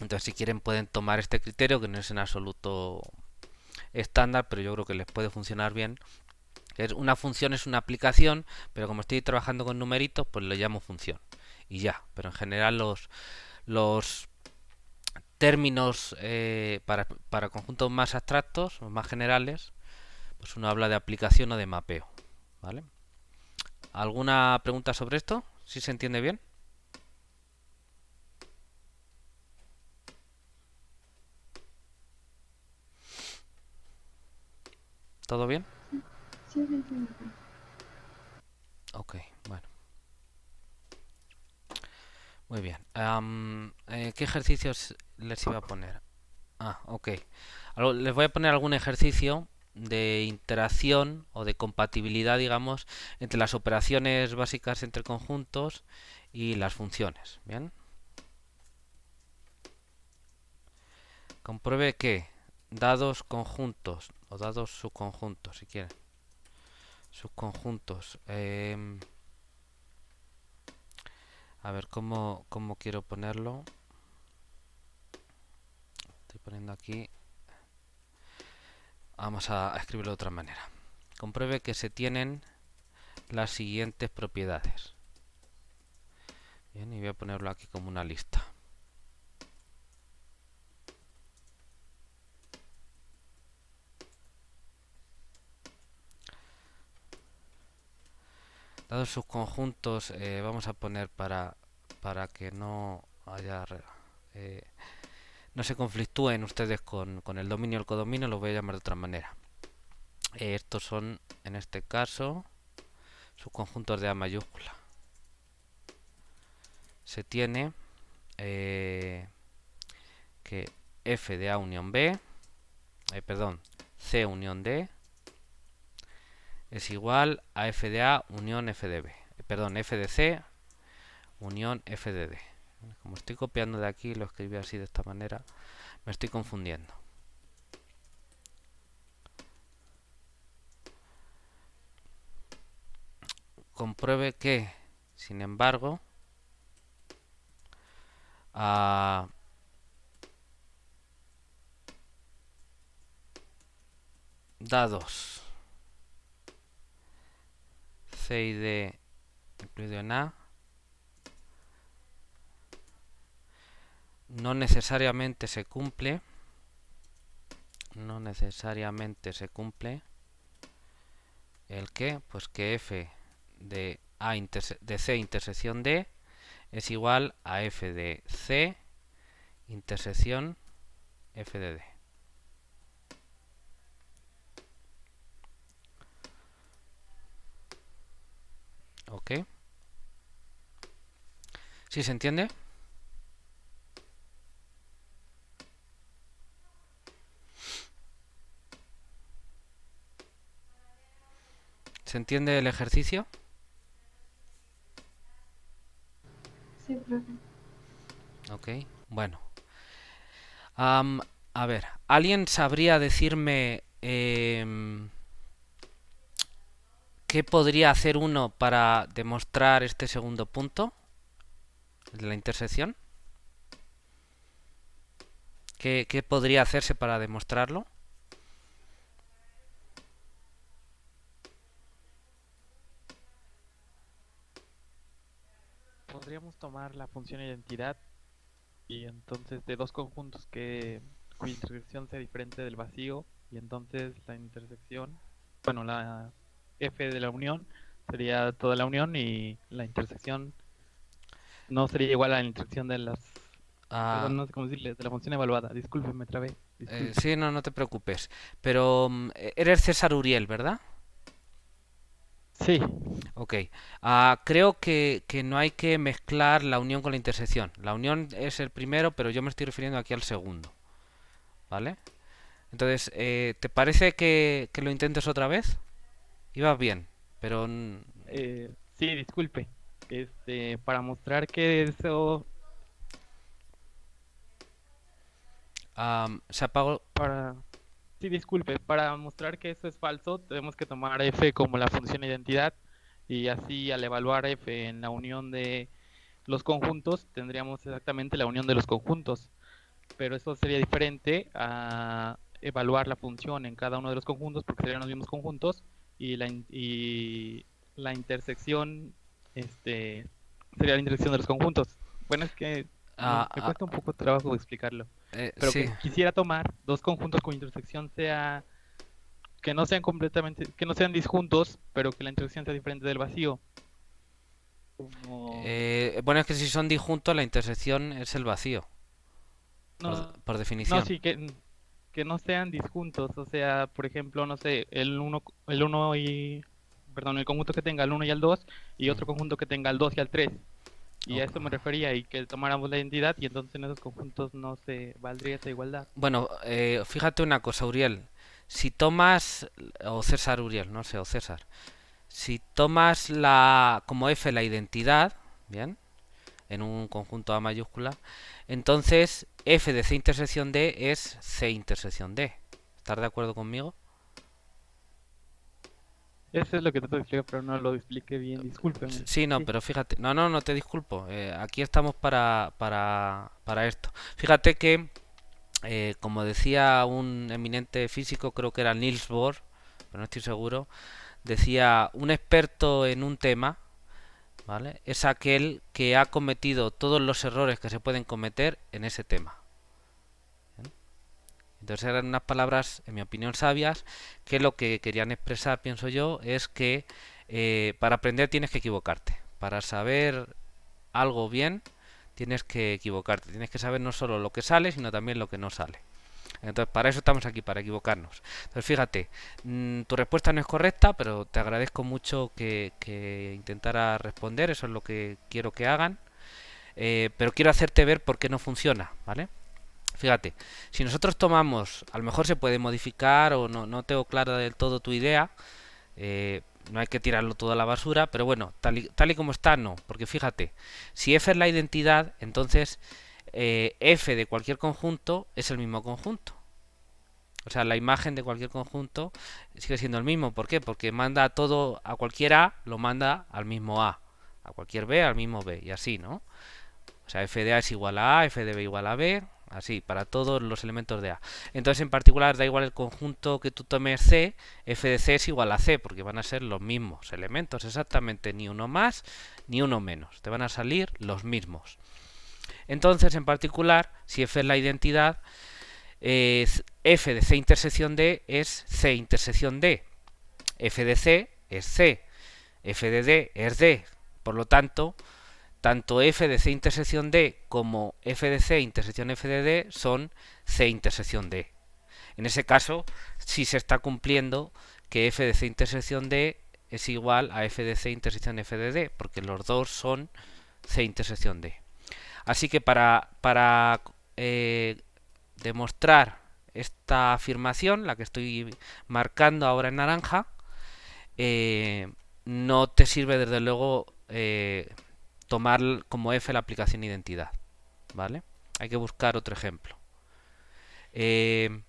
Entonces si quieren pueden tomar este criterio que no es en absoluto estándar, pero yo creo que les puede funcionar bien. Una función es una aplicación, pero como estoy trabajando con numeritos, pues lo llamo función. Y ya, pero en general los términos para conjuntos más abstractos o más generales, pues uno habla de aplicación o de mapeo. ¿Vale? ¿Alguna pregunta sobre esto? ¿Sí se entiende bien? ¿Todo bien? Sí, se entiende. Ok, bueno. Muy bien. ¿Qué ejercicios les iba a poner? Ah, ok. Les voy a poner algún ejercicio de interacción o de compatibilidad, digamos, entre las operaciones básicas entre conjuntos y las funciones. Bien. Compruebe que dados conjuntos o dados subconjuntos, si quieren, subconjuntos. A ver cómo quiero ponerlo. Estoy poniendo aquí. Vamos a escribirlo de otra manera. Compruebe que se tienen las siguientes propiedades. Bien, y voy a ponerlo aquí como una lista. Dados sus conjuntos, vamos a poner para que no haya no se conflictúen ustedes con el dominio y el codominio, los voy a llamar de otra manera. Estos son, en este caso, subconjuntos de A mayúscula. Se tiene que f de A unión B, perdón, C unión D es igual a f de A unión f de B. Perdón, f de C unión f de D. Como estoy copiando de aquí, lo escribí así de esta manera, me estoy confundiendo. Compruebe que, sin embargo, dados C y D incluido en A, no necesariamente se cumple el que, pues que f de de C intersección D es igual a f de C intersección f de D. ¿Ok? ¿Sí se entiende? ¿Se entiende el ejercicio? Sí, profe. Ok, bueno. A ver, ¿alguien sabría decirme qué podría hacer uno para demostrar este segundo punto de la intersección? ¿Qué podría hacerse para demostrarlo? Podríamos tomar la función identidad y entonces de dos conjuntos cuya intersección sea diferente del vacío y entonces la intersección, bueno, la f de la unión sería toda la unión y la intersección no sería igual a la intersección de las Ah, Perdón, no sé cómo decirle, de la función evaluada. Disculpe, me trabé. Disculpe. sí, no, no te preocupes. Pero eres César Uriel, ¿verdad? Sí, Ok. Creo que no hay que mezclar la unión con la intersección. La unión es el primero, pero yo me estoy refiriendo aquí al segundo. ¿Vale? Entonces, ¿te parece que lo intentes otra vez? Ibas bien, pero sí, disculpe. Para mostrar que eso, se apagó. para, sí, disculpe, para mostrar que eso es falso, tenemos que tomar f como la función identidad y así al evaluar f en la unión de los conjuntos, tendríamos exactamente la unión de los conjuntos, pero eso sería diferente a evaluar la función en cada uno de los conjuntos porque serían los mismos conjuntos y la intersección sería la intersección de los conjuntos. Bueno, es que Ah, me ah, cuesta un poco de trabajo explicarlo, pero sí. que quisiera tomar dos conjuntos con intersección sea que no sean completamente, que no sean disjuntos, pero que la intersección sea diferente del vacío. Como Bueno, es que si son disjuntos, la intersección es el vacío, no, por no, definición. sí, que no sean disjuntos, o sea, por ejemplo, no sé, el uno y, perdón, el conjunto que tenga el uno y el 2 y otro Mm, conjunto que tenga el 2 y el 3. Y a ok. eso me refería, y que tomáramos la identidad y entonces en esos conjuntos no se valdría esa igualdad. Bueno, fíjate una cosa, Uriel. Si tomas, o César Uriel, no sé, o César. Si tomas como F la identidad, bien, en un conjunto A mayúscula, entonces F de C intersección D es C intersección D. ¿Estás de acuerdo conmigo? Eso es lo que trato de explicar, pero no lo expliqué bien, discúlpeme. Sí, no, Sí. pero fíjate, no, no, no te disculpo. Aquí estamos para esto. Fíjate que, como decía un eminente físico, creo que era Niels Bohr, pero no estoy seguro, decía, un experto en un tema, ¿vale? Es aquel que ha cometido todos los errores que se pueden cometer en ese tema. Entonces eran unas palabras, en mi opinión, sabias, que lo que querían expresar, pienso yo, es que para aprender tienes que equivocarte. Para saber algo bien, tienes que equivocarte. Tienes que saber no solo lo que sale, sino también lo que no sale. Entonces, para eso estamos aquí, para equivocarnos. Entonces, fíjate, tu respuesta no es correcta, pero te agradezco mucho que intentara responder. Eso es lo que quiero que hagan. Pero quiero hacerte ver por qué no funciona, ¿vale? Fíjate, si nosotros tomamos, a lo mejor se puede modificar o no, no tengo clara del todo tu idea, no hay que tirarlo todo a la basura, pero bueno, tal y como está, no, porque fíjate, si f es la identidad, entonces f de cualquier conjunto es el mismo conjunto. O sea, la imagen de cualquier conjunto sigue siendo el mismo. ¿Por qué? Porque manda todo a cualquier A, lo manda al mismo A cualquier B, al mismo B, y así, ¿no? O sea, f de A es igual a f de B igual a B, así, para todos los elementos de A. Entonces, en particular, da igual el conjunto que tú tomes C, f de C es igual a C, porque van a ser los mismos elementos, exactamente, ni uno más ni uno menos. Te van a salir los mismos. Entonces, en particular, si f es la identidad, f de C intersección D es C intersección D. F de C es C. F de D es D. Por lo tanto f de C intersección D como f de C intersección f de D son C intersección D. En ese caso, sí se está cumpliendo que f de C intersección D es igual a f de C intersección f de D, porque los dos son C intersección D. Así que para demostrar esta afirmación, la que estoy marcando ahora en naranja, no te sirve desde luego tomar como F la aplicación identidad, ¿vale? Hay que buscar otro ejemplo. Eh,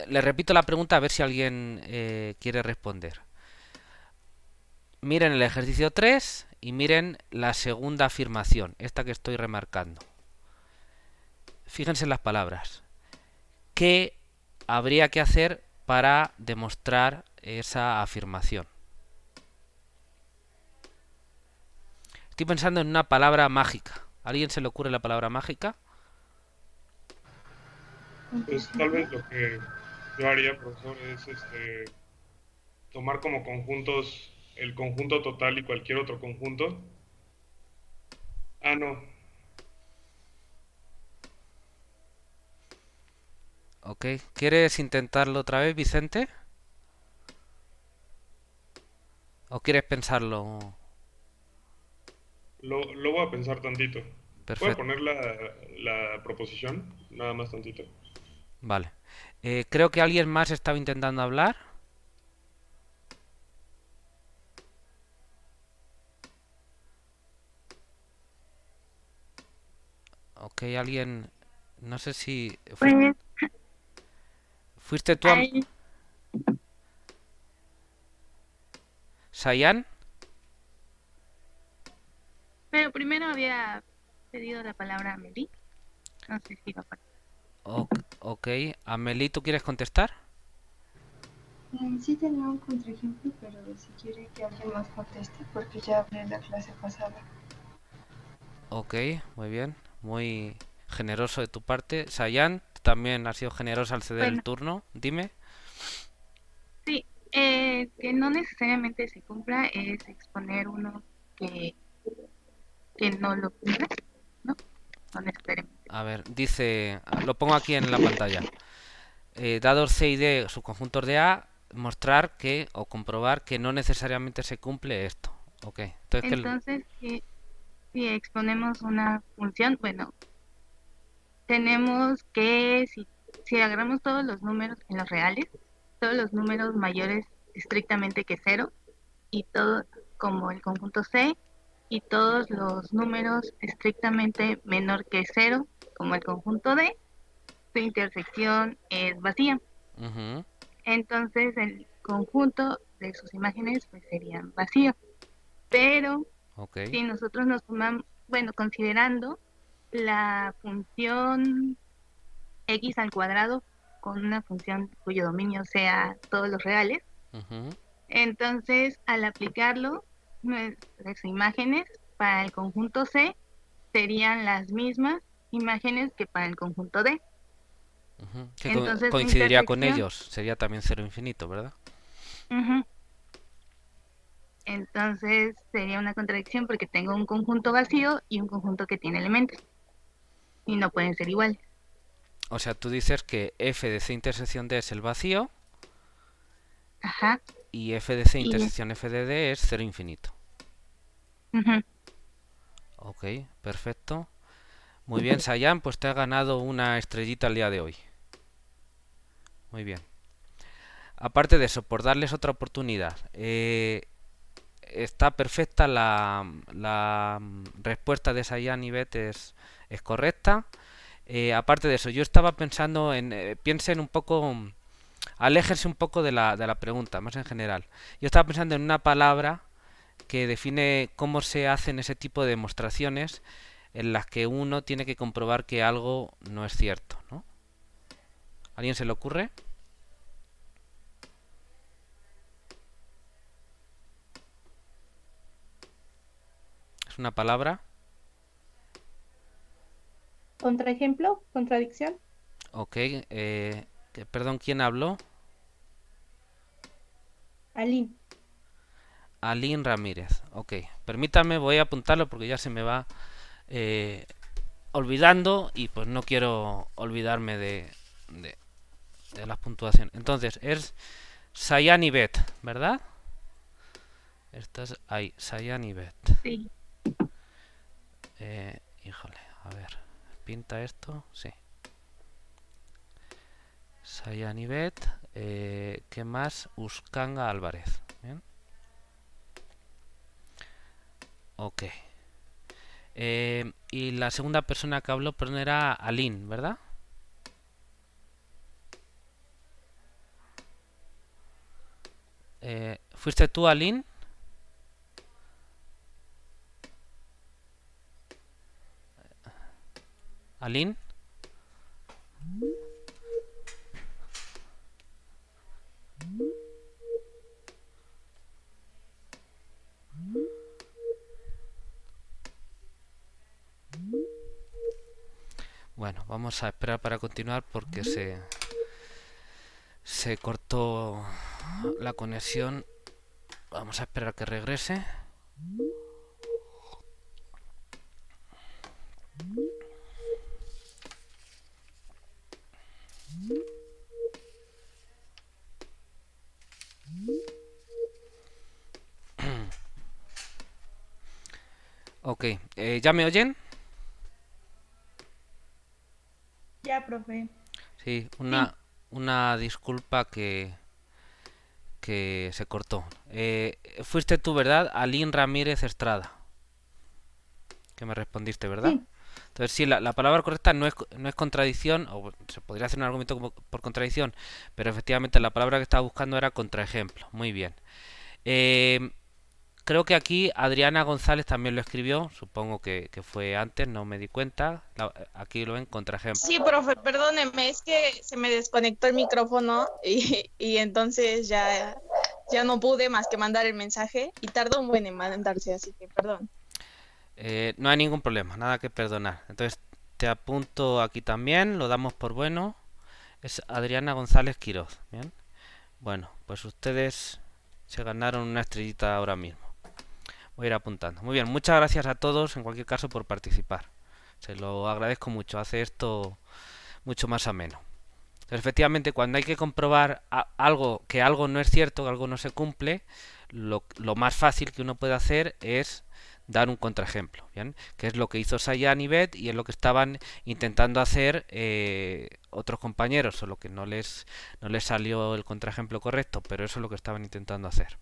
Le repito la pregunta a ver si alguien quiere responder. Miren el ejercicio 3 y miren la segunda afirmación, esta que estoy remarcando. Fíjense en las palabras. ¿Qué habría que hacer para demostrar esa afirmación? Estoy pensando en una palabra mágica. ¿A alguien se le ocurre la palabra mágica? Pues tal vez lo que yo haría, profesor, es tomar como conjuntos el conjunto total y cualquier otro conjunto. Ah, no. Ok. ¿Quieres intentarlo otra vez, Vicente? ¿O quieres pensarlo? Lo voy a pensar tantito. Voy a Perfecto. poner la proposición, nada más tantito. Vale. Creo que alguien más estaba intentando hablar. Ok, alguien... No sé si... Pues ¿Fuiste tú, ahí, Sayan? pero primero había pedido la palabra a Meli. No sé si va para. Ok. Amelie, ¿tú quieres contestar? Sí tenía un contraejemplo, pero si quiere que alguien más conteste, porque ya hablé en la clase pasada. Ok, muy bien. Muy generoso de tu parte. Sayan, también has sido generoso al ceder el Bueno, turno. Dime. sí, que no necesariamente se cumpla es exponer uno que, que no lo cumpla, ¿no? No necesariamente. A ver, dice... Lo pongo aquí en la pantalla. Dados C y D, subconjuntos de A, mostrar que o comprobar que no necesariamente se cumple esto. Ok, entonces Entonces, si exponemos una función, bueno, tenemos que, si agarramos todos los números en los reales, todos los números mayores estrictamente que cero, y todo como el conjunto C, y todos los números estrictamente menor que cero, como el conjunto D, su intersección es vacía. ujú, Entonces el conjunto de sus imágenes pues serían vacíos. Pero ok, si nosotros nos tomamos, bueno, considerando la función x al cuadrado con una función cuyo dominio sea todos los reales, ujú, entonces al aplicarlo, nuestras imágenes para el conjunto C serían las mismas imágenes que para el conjunto D. ujú. Que Entonces su coincidiría con intersección, ellos. Sería también cero infinito, ¿verdad? ujú, entonces sería una contradicción porque tengo un conjunto vacío y un conjunto que tiene elementos y no pueden ser iguales. O sea, tú dices que f de c intersección d es el vacío Ajá. y f de c Y intersección f de d es cero infinito. ujú. Ok, perfecto. Muy bien, Sayan, pues te ha ganado una estrellita el día de hoy. Muy bien. Aparte de eso, por darles otra oportunidad, está perfecta la respuesta de Sayan y Bet es correcta. Aparte de eso, yo estaba pensando en, piensen un poco, aléjense un poco de la pregunta, más en general. Yo estaba pensando en una palabra que define cómo se hacen ese tipo de demostraciones en las que uno tiene que comprobar que algo no es cierto, ¿no? ¿A alguien se le ocurre? ¿Es una palabra? Contraejemplo, contradicción. Ok, perdón, ¿quién habló? Aline. Aline Ramírez. Ok, permítame, voy a apuntarlo porque ya se me va eh, olvidando y pues no quiero olvidarme de, de las puntuaciones. Entonces, es Sayan y Bet, ¿verdad? Estás ahí, Sayan y Bet. Sí, Híjole, a ver, ¿pinta esto? Sí. Sayan y Bet. ¿Qué más? Uskanga Álvarez. Bien. Ok. Y la segunda persona que habló, perdón, era Aline, ¿verdad? ¿Fuiste tú, Aline? ¿Aline? Bueno, vamos a esperar para continuar porque se cortó la conexión. Vamos a esperar a que regrese. Ok, ¿ya me oyen? Ya, profe. Sí, Sí, una disculpa que se cortó. Fuiste tú, ¿verdad? Aline Ramírez Estrada, que me respondiste, ¿verdad? Sí, Entonces, sí, la palabra correcta no es contradicción, o se podría hacer un argumento por contradicción, pero efectivamente la palabra que estaba buscando era contraejemplo. Muy bien. Eh, Creo que aquí Adriana González también lo escribió, supongo que fue antes, no me di cuenta. Aquí lo ven, contraejemplo. Sí, profe, perdóneme, es que se me desconectó el micrófono y entonces ya no pude más que mandar el mensaje y tardó un buen en mandarse, así que perdón. No hay ningún problema, nada que perdonar. Entonces te apunto aquí también, lo damos por bueno. Es Adriana González Quiroz. Bien. Bueno, pues ustedes se ganaron una estrellita ahora mismo. Voy a ir apuntando. Muy bien, muchas gracias a todos en cualquier caso por participar. Se lo agradezco mucho, hace esto mucho más ameno. Entonces, efectivamente, cuando hay que comprobar que algo no es cierto, que algo no se cumple, lo más fácil que uno puede hacer es dar un contraejemplo, ¿bien? Que es lo que hizo Sayan y Bet y es lo que estaban intentando hacer otros compañeros, solo que no les salió el contraejemplo correcto, pero eso es lo que estaban intentando hacer.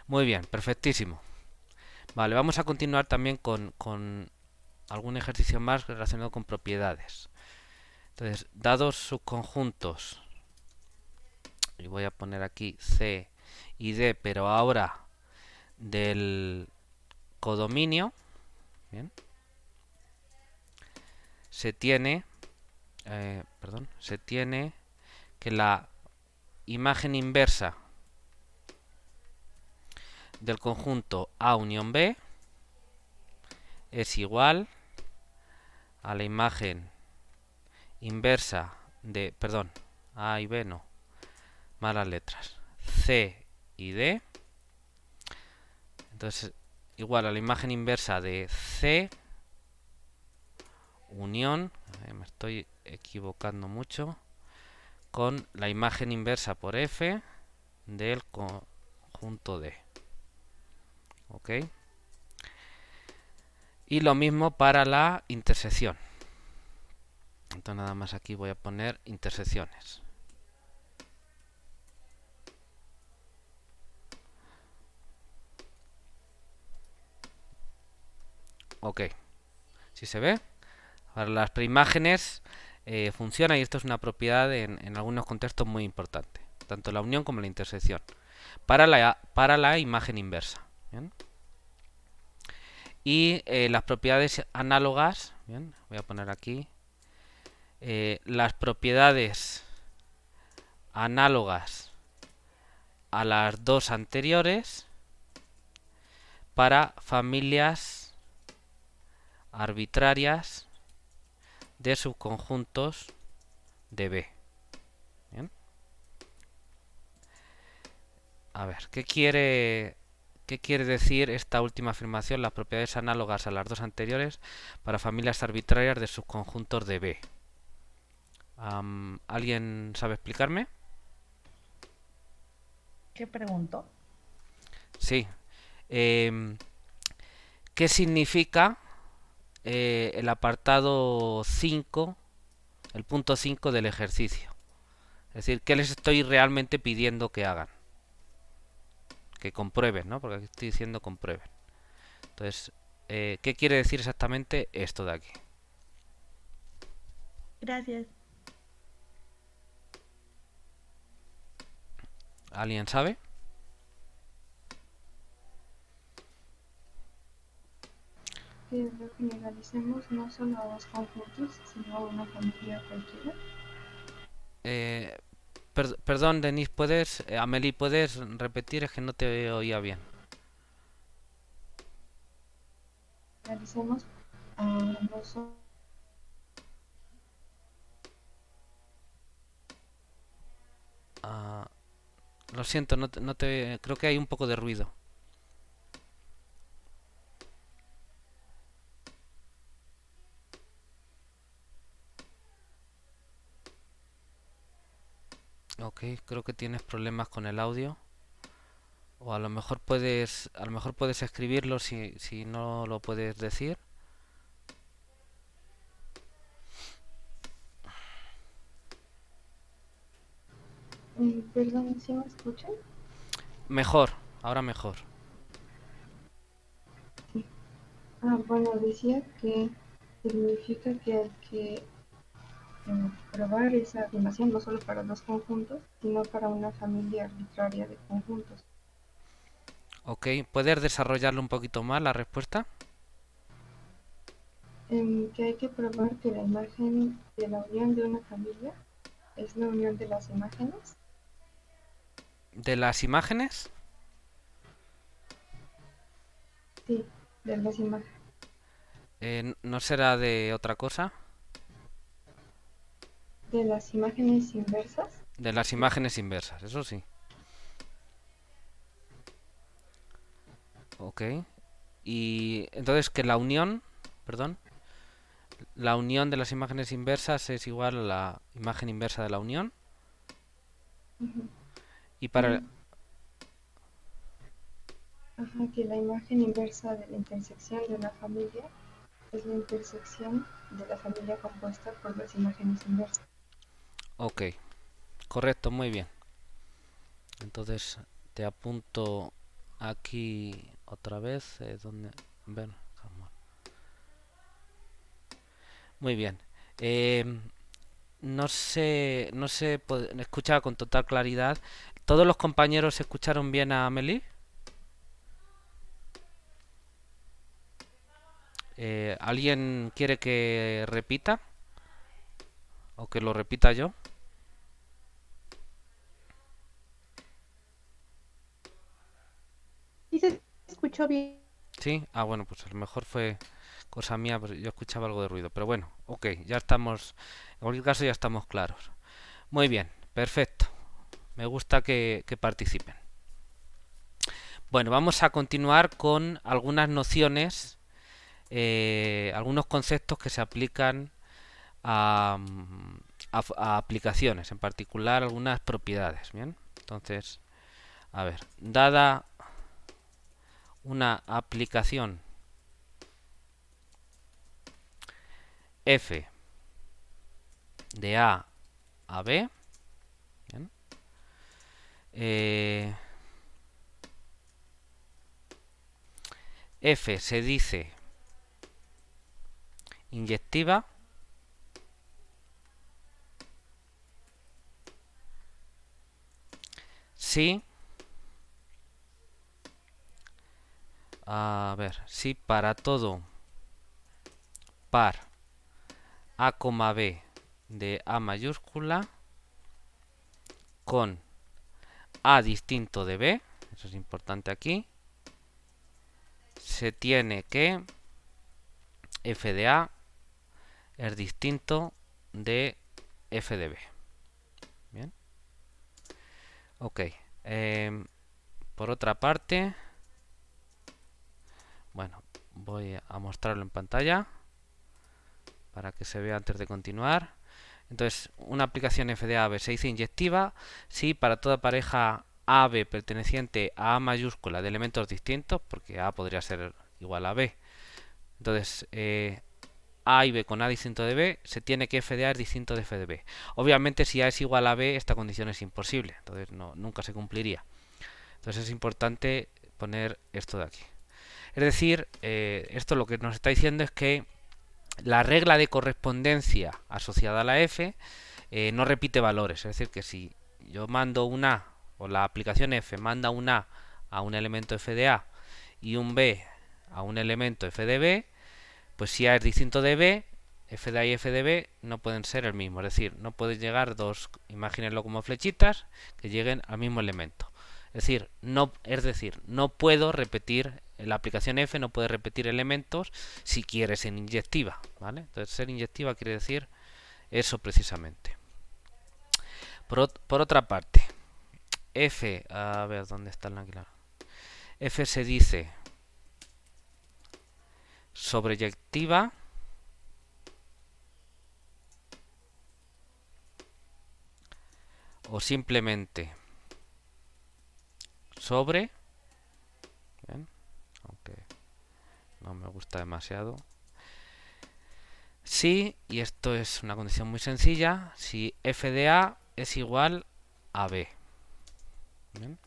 Muy bien, perfectísimo. Vale, vamos a continuar también con algún ejercicio más relacionado con propiedades. Entonces, dados subconjuntos, y voy a poner aquí C y D, pero ahora del codominio, bien, se tiene, se tiene que la imagen inversa del conjunto A unión B es igual a la imagen inversa de, perdón, A y B no, malas letras, C y D, entonces igual a la imagen inversa de C unión, me estoy equivocando mucho, con la imagen inversa por F del conjunto D. ¿Ok? Y lo mismo para la intersección. Entonces nada más aquí voy a poner intersecciones. Ok, si se ve. Para las preimágenes funciona y esto es una propiedad en algunos contextos muy importante. Tanto la unión como la intersección. Para la imagen inversa. ¿Bien? Y las propiedades análogas, bien, voy a poner aquí, las propiedades análogas a las dos anteriores para familias arbitrarias de subconjuntos de B. Bien. A ver, ¿qué quiere decir esta última afirmación? Las propiedades análogas a las dos anteriores para familias arbitrarias de subconjuntos de B. ¿Alguien sabe explicarme? ¿qué preguntó? Sí. ¿Qué significa el apartado 5, el punto 5 del ejercicio? Es decir, ¿qué les estoy realmente pidiendo que hagan? Que comprueben, ¿no? Porque aquí estoy diciendo comprueben. Entonces, ¿qué quiere decir exactamente esto de aquí? Gracias. ¿Alguien sabe? Que lo generalicemos no solo a dos conjuntos, sino a una familia cualquiera. Eh, Perdón, Denis, ¿puedes, Amelie, ¿puedes repetir? Es que no te oía bien. Generalicemos a no solo Ah, lo siento, creo que hay un poco de ruido. Ok, creo que tienes problemas con el audio. O a lo mejor puedes escribirlo si no lo puedes decir. Perdón, ¿sí me escuchan? Mejor, ahora mejor. Sí. Bueno, decía que significa que hay que probar esa afirmación no solo para dos conjuntos, sino para una familia arbitraria de conjuntos. Ok, ¿puedes desarrollarlo un poquito más la respuesta? Que hay que probar que la imagen de la unión de una familia es la unión de las imágenes. ¿De las imágenes? Sí, de las imágenes. ¿No será de otra cosa? De las imágenes inversas. De las imágenes inversas, eso sí. Ok. Y entonces que la unión, perdón, la unión de las imágenes inversas es igual a la imagen inversa de la unión. Ujú. Y para... Ajá, que la imagen inversa de la intersección de una familia es la intersección de la familia compuesta por las imágenes inversas. Ok, correcto, muy bien. Entonces te apunto aquí otra vez, donde... Ven, muy bien. No se escuchaba con total claridad. ¿Todos los compañeros escucharon bien a Amelie? ¿Alguien quiere que repita? ¿O que lo repita yo? Sí se escuchó bien. ¿Sí? Ah, bueno, pues a lo mejor fue cosa mía, pero yo escuchaba algo de ruido. Pero bueno, ok, ya estamos, en cualquier caso ya estamos claros. Muy bien, perfecto. Me gusta que participen. Bueno, vamos a continuar con algunas nociones, algunos conceptos que se aplican a, a aplicaciones, en particular algunas propiedades. Bien, entonces, a ver, dada una aplicación f de A a B, bien, f se dice inyectiva si, a ver, si para todo par A, B de A mayúscula con A distinto de B, eso es importante aquí, se tiene que f de A es distinto de f de B. Bien. Ok. Por otra parte, bueno, voy a mostrarlo en pantalla para que se vea antes de continuar. Entonces, una aplicación f de AB se dice inyectiva si para toda pareja AB perteneciente a A mayúscula de elementos distintos, porque A podría ser igual a B. Entonces, A y B con A distinto de B, se tiene que f de A es distinto de f de B. Obviamente, si A es igual a B, esta condición es imposible, entonces nunca se cumpliría. Entonces es importante poner esto de aquí. Es decir, esto lo que nos está diciendo es que la regla de correspondencia asociada a la f no repite valores. Es decir, que si yo mando un A, o la aplicación f manda un a un elemento f de A y un B a un elemento f de B, pues si A es distinto de B, f de A y f de B no pueden ser el mismo. Es decir, no pueden llegar dos, imagínenlo como flechitas, que lleguen al mismo elemento. Es decir, no puedo repetir, la aplicación f no puede repetir elementos si quiere ser inyectiva, ¿vale? Entonces ser inyectiva quiere decir eso precisamente. Por otra parte, f, a ver, ¿dónde está la clave? F se dice sobreyectiva o simplemente sobre no me gusta demasiado. Si, y esto es una condición muy sencilla, si f de A es igual a B. ¿Bien?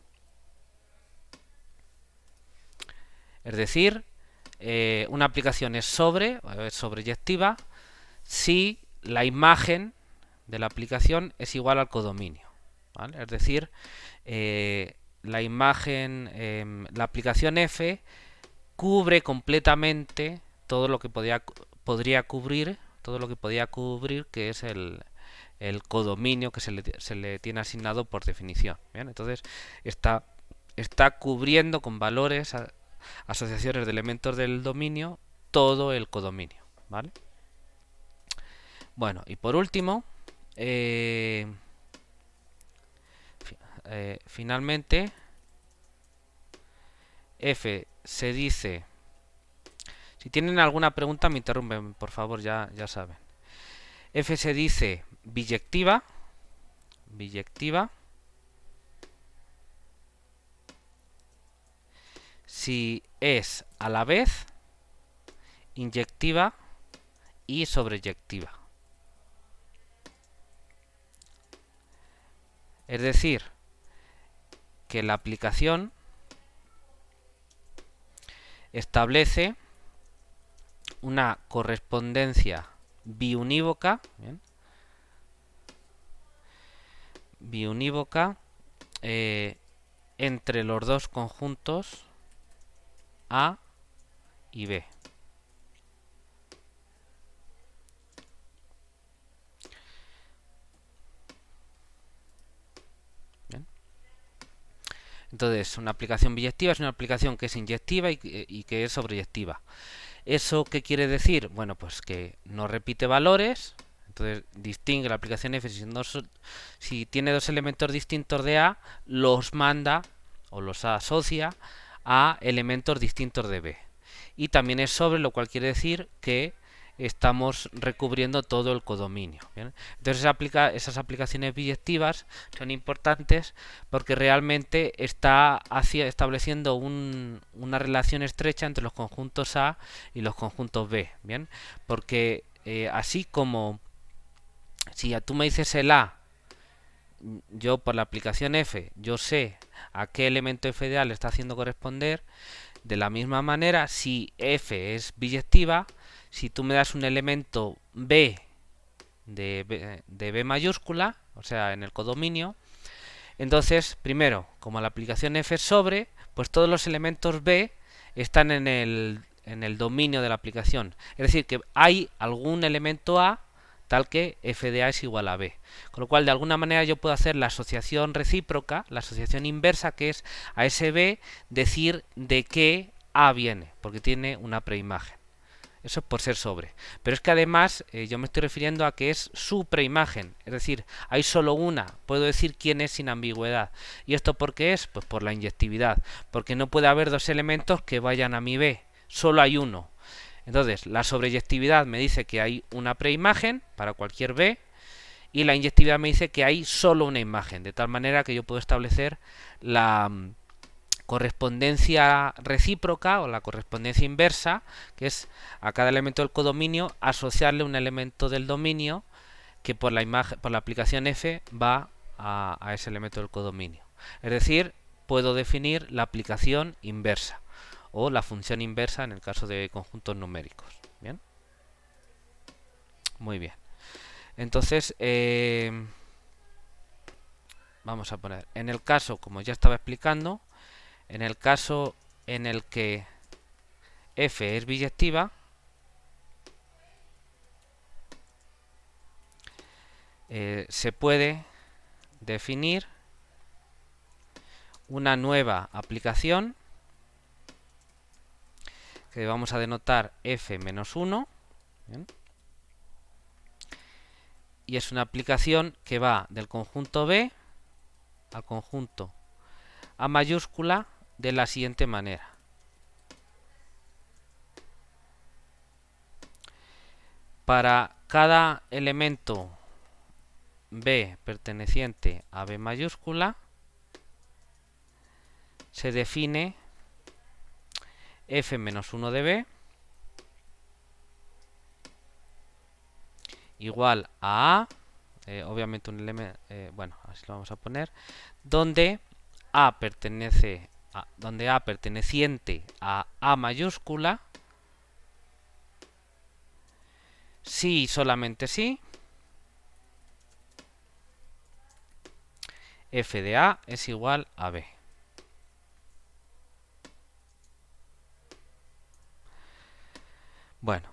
Es decir, una aplicación es sobreyectiva si la imagen de la aplicación es igual al codominio, ¿vale? Es decir, la imagen, la aplicación F cubre completamente todo lo que podría cubrir, que es el codominio que se le tiene asignado por definición. ¿Bien? Entonces está cubriendo con valores, asociaciones de elementos del dominio, todo el codominio, ¿vale? Bueno, y por último, finalmente, F se dice... Si tienen alguna pregunta me interrumpen, por favor, ya saben. F se dice biyectiva, si es a la vez inyectiva y sobreyectiva. Es decir, que la aplicación establece una correspondencia biunívoca, ¿bien? Biunívoca entre los dos conjuntos A y B. ¿Bien? Entonces, una aplicación biyectiva es una aplicación que es inyectiva y que es sobreyectiva. ¿Eso qué quiere decir? Bueno, pues que no repite valores. Entonces distingue la aplicación F si tiene dos elementos distintos de A, los manda o los asocia a elementos distintos de B. Y también es sobre, lo cual quiere decir que estamos recubriendo todo el codominio. ¿Bien? Entonces esas aplicaciones biyectivas son importantes porque realmente está estableciendo una relación estrecha entre los conjuntos A y los conjuntos B. ¿Bien? Porque así como si tú me dices el A, yo por la aplicación F, yo sé a qué elemento F de A le está haciendo corresponder. De la misma manera, si F es biyectiva, si tú me das un elemento B de B mayúscula, o sea, en el codominio, entonces, primero, como la aplicación F es sobre, pues todos los elementos B están en el dominio de la aplicación. Es decir, que hay algún elemento A tal que f de A es igual a B. Con lo cual, de alguna manera yo puedo hacer la asociación recíproca, la asociación inversa, que es a ese B decir de qué A viene, porque tiene una preimagen. Eso es por ser sobre. Pero es que además yo me estoy refiriendo a que es su preimagen. Es decir, hay solo una. Puedo decir quién es sin ambigüedad. ¿Y esto por qué es? Pues por la inyectividad. Porque no puede haber dos elementos que vayan a mi B. Solo hay uno. Entonces, la sobreyectividad me dice que hay una preimagen para cualquier B. Y la inyectividad me dice que hay solo una imagen. De tal manera que yo puedo establecer la correspondencia recíproca o la correspondencia inversa, que es a cada elemento del codominio asociarle un elemento del dominio que por la aplicación F va a ese elemento del codominio. Es decir, puedo definir la aplicación inversa o la función inversa en el caso de conjuntos numéricos. ¿Bien? Muy bien. Entonces, vamos a poner, en el caso, como ya estaba explicando, en el caso en el que F es biyectiva, se puede definir una nueva aplicación que vamos a denotar F-1. ¿Bien? Y es una aplicación que va del conjunto B al conjunto A mayúscula de la siguiente manera. Para cada elemento B perteneciente a B mayúscula se define F-1 de B igual a A, obviamente un elemento, bueno, así lo vamos a poner, donde A perteneciente a A mayúscula, sí y solamente sí, f de A es igual a B. Bueno,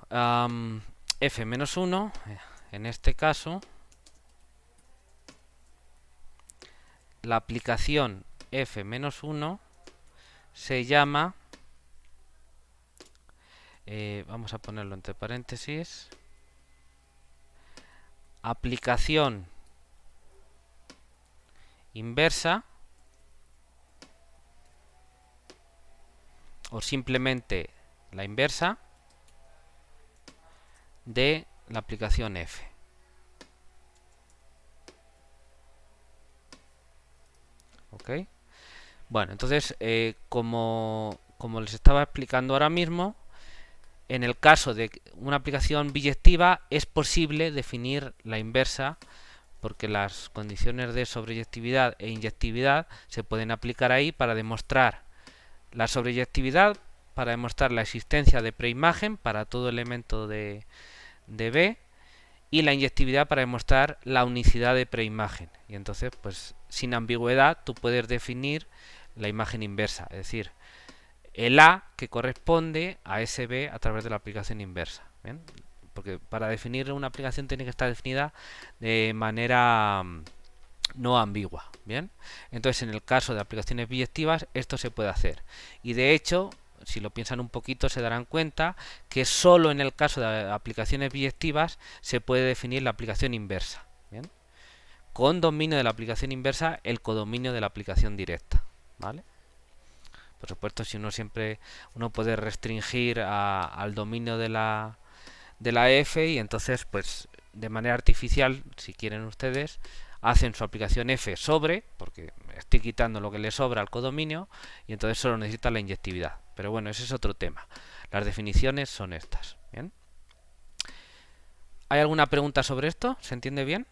f menos 1, en este caso, la aplicación f menos 1 se llama, vamos a ponerlo entre paréntesis, aplicación inversa, o simplemente la inversa de la aplicación f. ¿Ok? Bueno, entonces, como les estaba explicando ahora mismo, en el caso de una aplicación biyectiva es posible definir la inversa, porque las condiciones de sobreyectividad e inyectividad se pueden aplicar ahí para demostrar la sobreyectividad, para demostrar la existencia de preimagen para todo elemento de B, y la inyectividad para demostrar la unicidad de preimagen. Y entonces, pues sin ambigüedad, tú puedes definir la imagen inversa, es decir, el A que corresponde a ese B a través de la aplicación inversa. ¿Bien? Porque para definir una aplicación tiene que estar definida de manera no ambigua. ¿Bien? Entonces, en el caso de aplicaciones biyectivas, esto se puede hacer. Y de hecho, si lo piensan un poquito, se darán cuenta que solo en el caso de aplicaciones biyectivas se puede definir la aplicación inversa. ¿Bien? Con dominio de la aplicación inversa, el codominio de la aplicación directa. ¿Vale? Por supuesto, si uno puede restringir al dominio de la f, y entonces, pues, de manera artificial, si quieren ustedes, hacen su aplicación f sobre, porque estoy quitando lo que le sobra al codominio, y entonces solo necesita la inyectividad. Pero bueno, ese es otro tema. Las definiciones son estas. ¿Bien? ¿Hay alguna pregunta sobre esto? ¿Se entiende bien?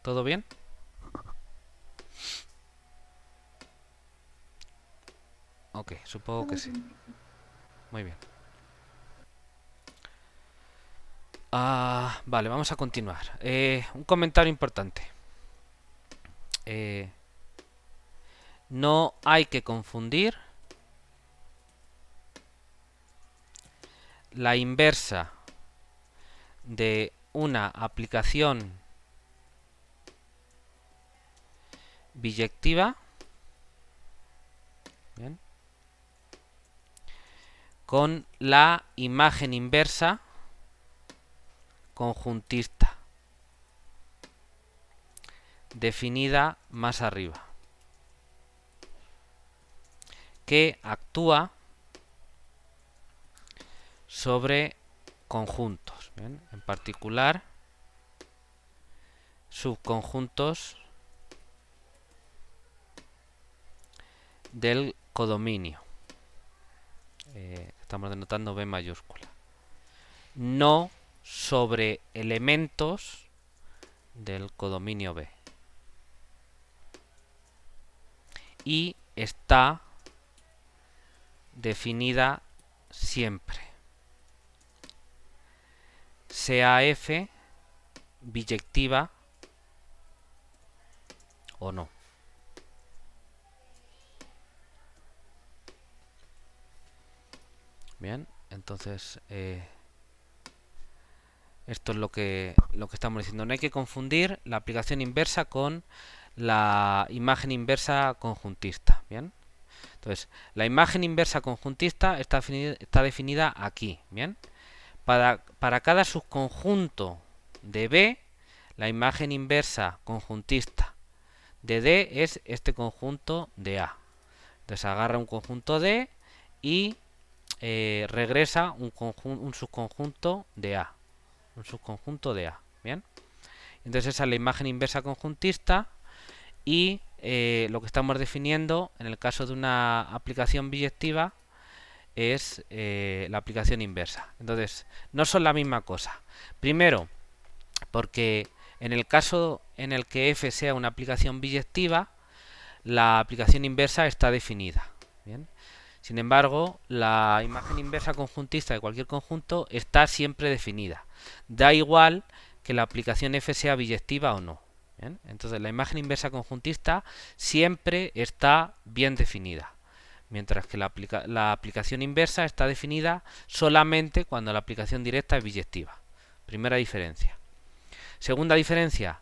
¿Todo bien? Ok, supongo que sí. Muy bien. Vale, vamos a continuar. Un comentario importante. No hay que confundir la inversa de una aplicación biyectiva, ¿bien?, con la imagen inversa conjuntista, definida más arriba, que actúa sobre conjuntos, ¿bien?, en particular subconjuntos del codominio. Estamos denotando B mayúscula. No sobre elementos del codominio B. Y está definida siempre, sea F biyectiva o no. Bien, entonces esto es lo que estamos diciendo. No hay que confundir la aplicación inversa con la imagen inversa conjuntista. Bien, entonces la imagen inversa conjuntista está definida aquí. Bien, para cada subconjunto de B, la imagen inversa conjuntista de D es este conjunto de A. Entonces agarra un conjunto D y regresa un subconjunto de A. Un subconjunto de A. Bien. Entonces esa es la imagen inversa conjuntista, y lo que estamos definiendo en el caso de una aplicación biyectiva es la aplicación inversa. Entonces, no son la misma cosa. Primero, porque en el caso en el que f sea una aplicación biyectiva, la aplicación inversa está definida. ¿Bien? Sin embargo, la imagen inversa conjuntista de cualquier conjunto está siempre definida. Da igual que la aplicación f sea biyectiva o no. ¿Bien? Entonces, la imagen inversa conjuntista siempre está bien definida. Mientras que la aplicación inversa está definida solamente cuando la aplicación directa es biyectiva. Primera diferencia. Segunda diferencia,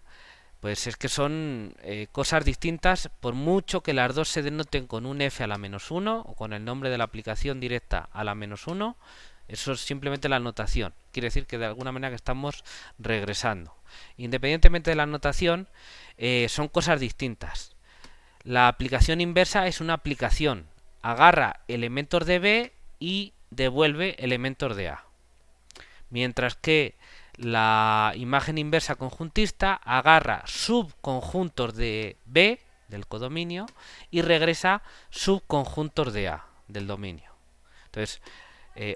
pues es que son cosas distintas por mucho que las dos se denoten con un f a la -1 o con el nombre de la aplicación directa a la -1. Eso es simplemente la notación. Quiere decir que de alguna manera que estamos regresando. Independientemente de la notación, son cosas distintas. La aplicación inversa es una aplicación. Agarra elementos de B y devuelve elementos de A. Mientras que la imagen inversa conjuntista agarra subconjuntos de B, del codominio, y regresa subconjuntos de A, del dominio. Entonces,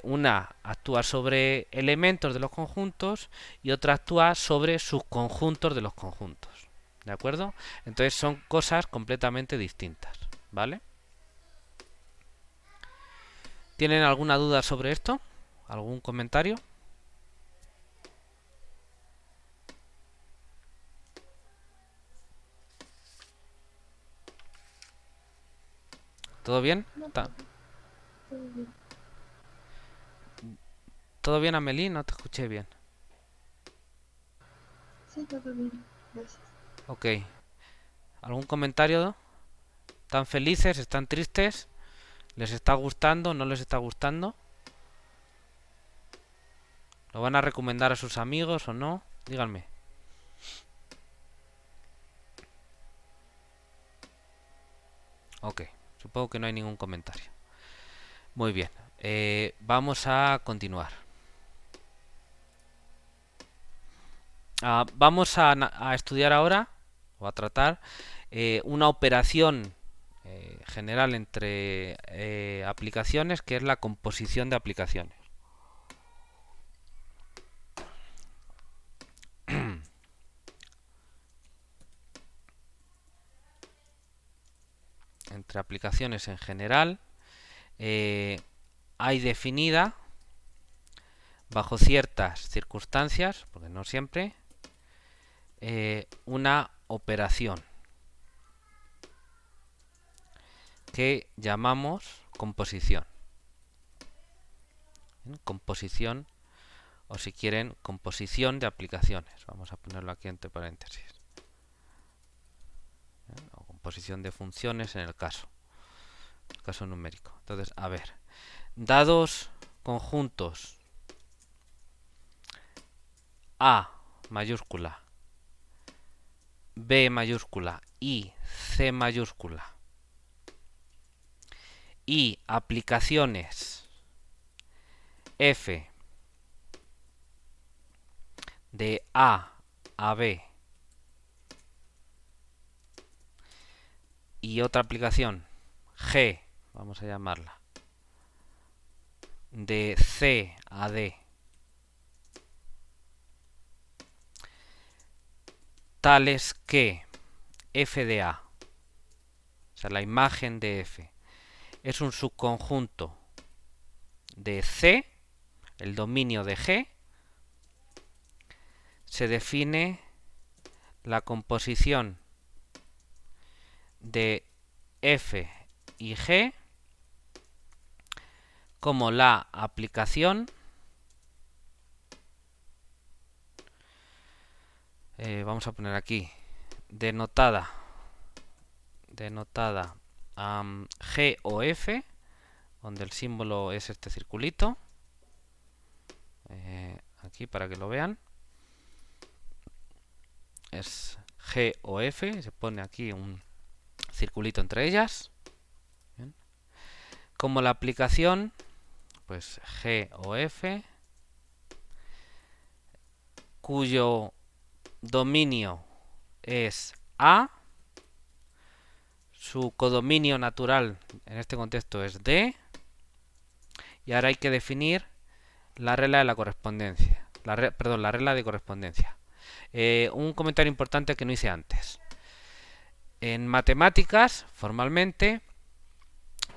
una actúa sobre elementos de los conjuntos y otra actúa sobre subconjuntos de los conjuntos. ¿De acuerdo? Entonces son cosas completamente distintas. ¿Vale? ¿Tienen alguna duda sobre esto? ¿Algún comentario? ¿Todo bien? ¿Todo bien, Amelie? No te escuché bien. Sí, todo bien. Gracias. Ok. ¿Algún comentario? ¿Están felices? ¿Están tristes? ¿Les está gustando? ¿No les está gustando? ¿Lo van a recomendar a sus amigos o no? Díganme. Ok. Supongo que no hay ningún comentario. Muy bien. Vamos a continuar. Vamos a estudiar ahora, o a tratar, una operación general entre aplicaciones, que es la composición de aplicaciones. Entre aplicaciones en general hay definida, bajo ciertas circunstancias, porque no siempre, una operación que llamamos composición. Composición, o si quieren, composición de aplicaciones. Vamos a ponerlo aquí entre paréntesis. O composición de funciones en el caso numérico. Entonces, a ver, dados conjuntos A mayúscula, B mayúscula y C mayúscula, y aplicaciones F de A a B y otra aplicación G, vamos a llamarla, de C a D, tales que f de A, o sea, la imagen de F, es un subconjunto de C, el dominio de G, se define la composición de F y G como la aplicación, vamos a poner aquí, denotada G o F, donde el símbolo es este circulito, aquí para que lo vean, es G o F, se pone aquí un circulito entre ellas. Bien. Como la aplicación, pues G o F, cuyo dominio es A, su codominio natural en este contexto es D. Y ahora hay que definir la regla de la correspondencia. Perdón, la regla de correspondencia. Un comentario importante que no hice antes. En matemáticas, formalmente,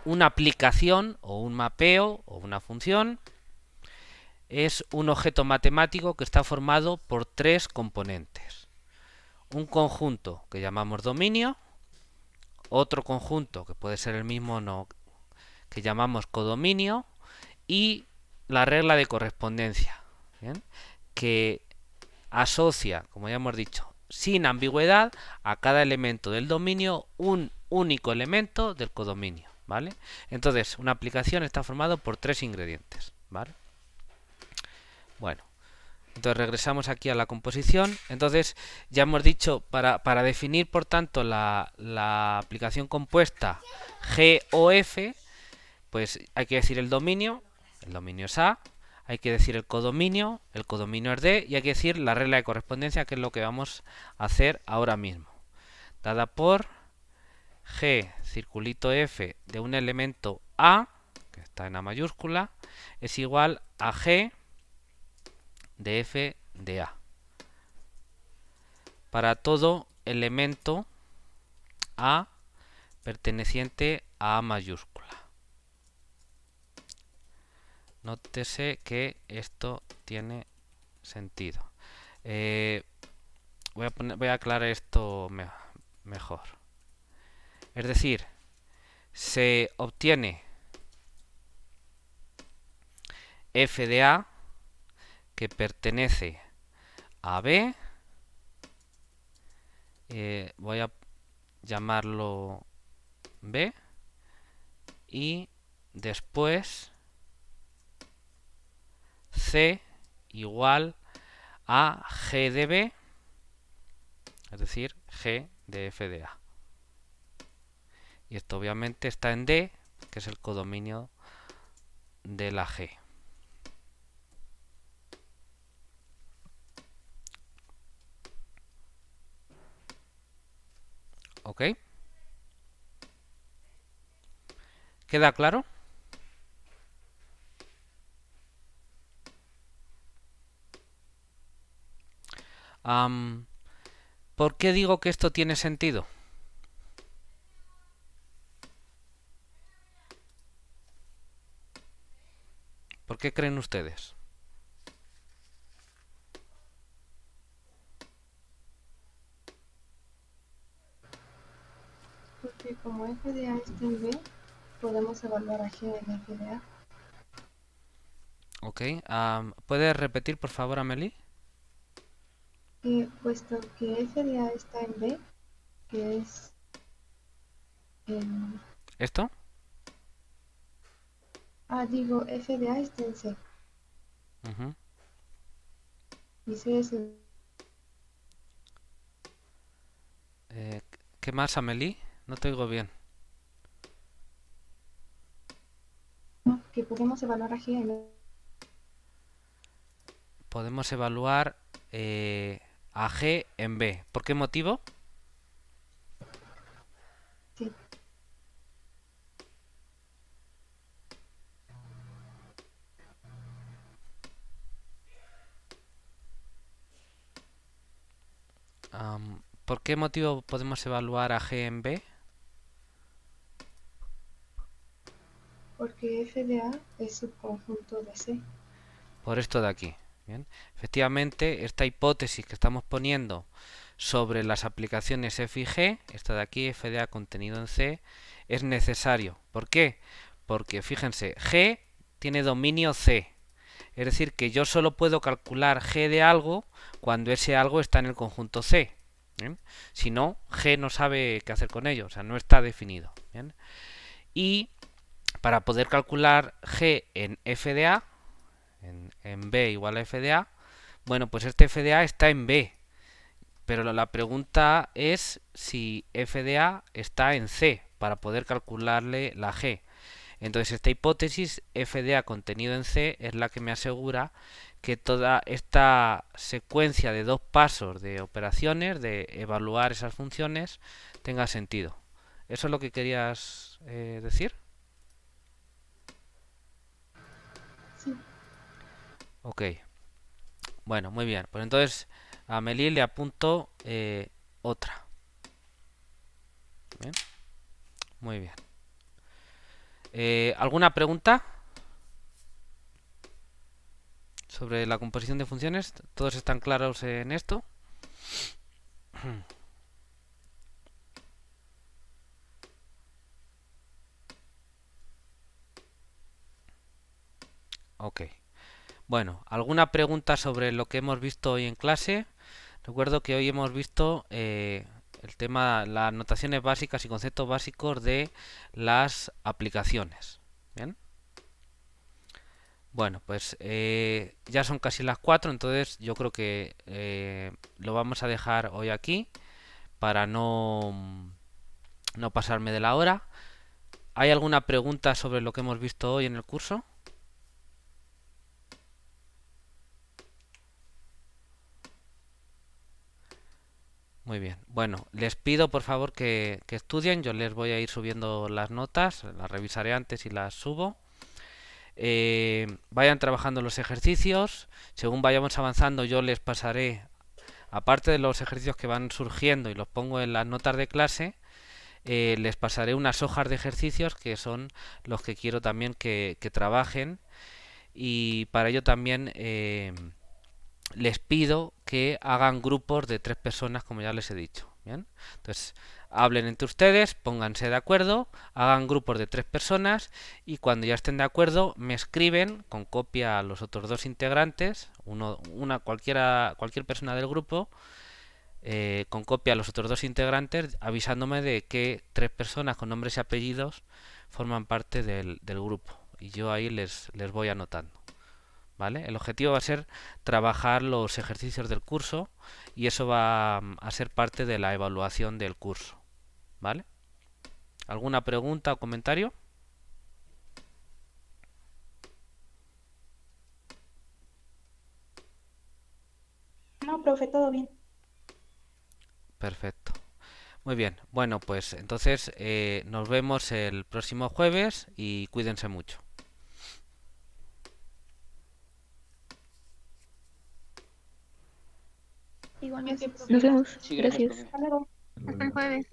una aplicación o un mapeo o una función es un objeto matemático que está formado por tres componentes. Un conjunto que llamamos dominio, otro conjunto que puede ser el mismo o no, que llamamos codominio, y la regla de correspondencia, ¿bien? Que asocia, como ya hemos dicho, sin ambigüedad a cada elemento del dominio un único elemento del codominio, ¿vale? Entonces, una aplicación está formada por tres ingredientes, ¿vale? Bueno, entonces regresamos aquí a la composición. Entonces, ya hemos dicho, para definir, por tanto, la aplicación compuesta G o F, pues hay que decir el dominio es A, hay que decir el codominio es D, y hay que decir la regla de correspondencia, que es lo que vamos a hacer ahora mismo. Dada por G, circulito F, de un elemento A, que está en A mayúscula, es igual a G de F de A. Para todo elemento A perteneciente a A mayúscula. Nótese que esto tiene sentido. Voy a aclarar esto mejor. Es decir, se obtiene F de A que pertenece a B. Voy a llamarlo B. Y después C igual a G de B, es decir, G de F de A. Y esto obviamente está en D, que es el codominio de la G. ¿Ok? ¿Queda claro? ¿Por qué digo que esto tiene sentido? ¿Por qué creen ustedes? Porque como f de a está en B, podemos evaluar a g en f de a. Ok. ¿Puedes repetir, por favor, Amelie? Puesto que f de a está en B, que es el... ¿Esto? digo, f de a está en C. Ujú. Y C es el... ¿Qué más, Amelie? No te oigo bien. No, que podemos evaluar a g en... Podemos evaluar a G en B. ¿Por qué motivo? Sí. ¿Por qué motivo podemos evaluar a G en B? Porque f de a es subconjunto de C. Por esto de aquí. Bien. Efectivamente, esta hipótesis que estamos poniendo sobre las aplicaciones F y G, esta de aquí, F de A contenido en C, es necesario. ¿Por qué? Porque, fíjense, G tiene dominio C. Es decir, que yo solo puedo calcular G de algo cuando ese algo está en el conjunto C. ¿Bien? Si no, G no sabe qué hacer con ello, o sea, no está definido. ¿Bien? Y para poder calcular G en F de A, en B igual a F de A, bueno, pues este F de A está en B, pero la pregunta es si F de A está en C para poder calcularle la G. Entonces esta hipótesis F de A contenido en C es la que me asegura que toda esta secuencia de dos pasos de operaciones, de evaluar esas funciones, tenga sentido. ¿Eso es lo que querías decir? Sí. Ok. Bueno, muy bien. Pues entonces a Amelie le apunto otra. Bien. Muy bien. ¿Alguna pregunta sobre la composición de funciones? ¿Todos están claros en esto? Ok. Bueno, ¿alguna pregunta sobre lo que hemos visto hoy en clase? Recuerdo que hoy hemos visto el tema, las notaciones básicas y conceptos básicos de las aplicaciones. ¿Bien? Bueno, pues ya son casi las 4, entonces yo creo que lo vamos a dejar hoy aquí para no pasarme de la hora. ¿Hay alguna pregunta sobre lo que hemos visto hoy en el curso? Muy bien. Bueno, les pido por favor que estudien. Yo les voy a ir subiendo las notas, las revisaré antes y las subo. Vayan trabajando los ejercicios. Según vayamos avanzando, yo les pasaré, aparte de los ejercicios que van surgiendo y los pongo en las notas de clase, les pasaré unas hojas de ejercicios que son los que quiero también que trabajen. Y para ello también les pido que hagan grupos de 3 personas, como ya les he dicho. ¿Bien? Entonces, hablen entre ustedes, pónganse de acuerdo, hagan grupos de 3 personas y cuando ya estén de acuerdo me escriben con copia a los otros 2 integrantes, cualquier persona del grupo, con copia a los otros 2 integrantes, avisándome de que 3 personas con nombres y apellidos forman parte del grupo y yo ahí les voy anotando. ¿Vale? El objetivo va a ser trabajar los ejercicios del curso y eso va a ser parte de la evaluación del curso. ¿Vale? ¿Alguna pregunta o comentario? No, profe, todo bien. Perfecto. Muy bien. Bueno, pues entonces nos vemos el próximo jueves y cuídense mucho. Igualmente, profe. Nos vemos. Sí, gracias, Gracias. profe. Hasta luego. Hasta el jueves.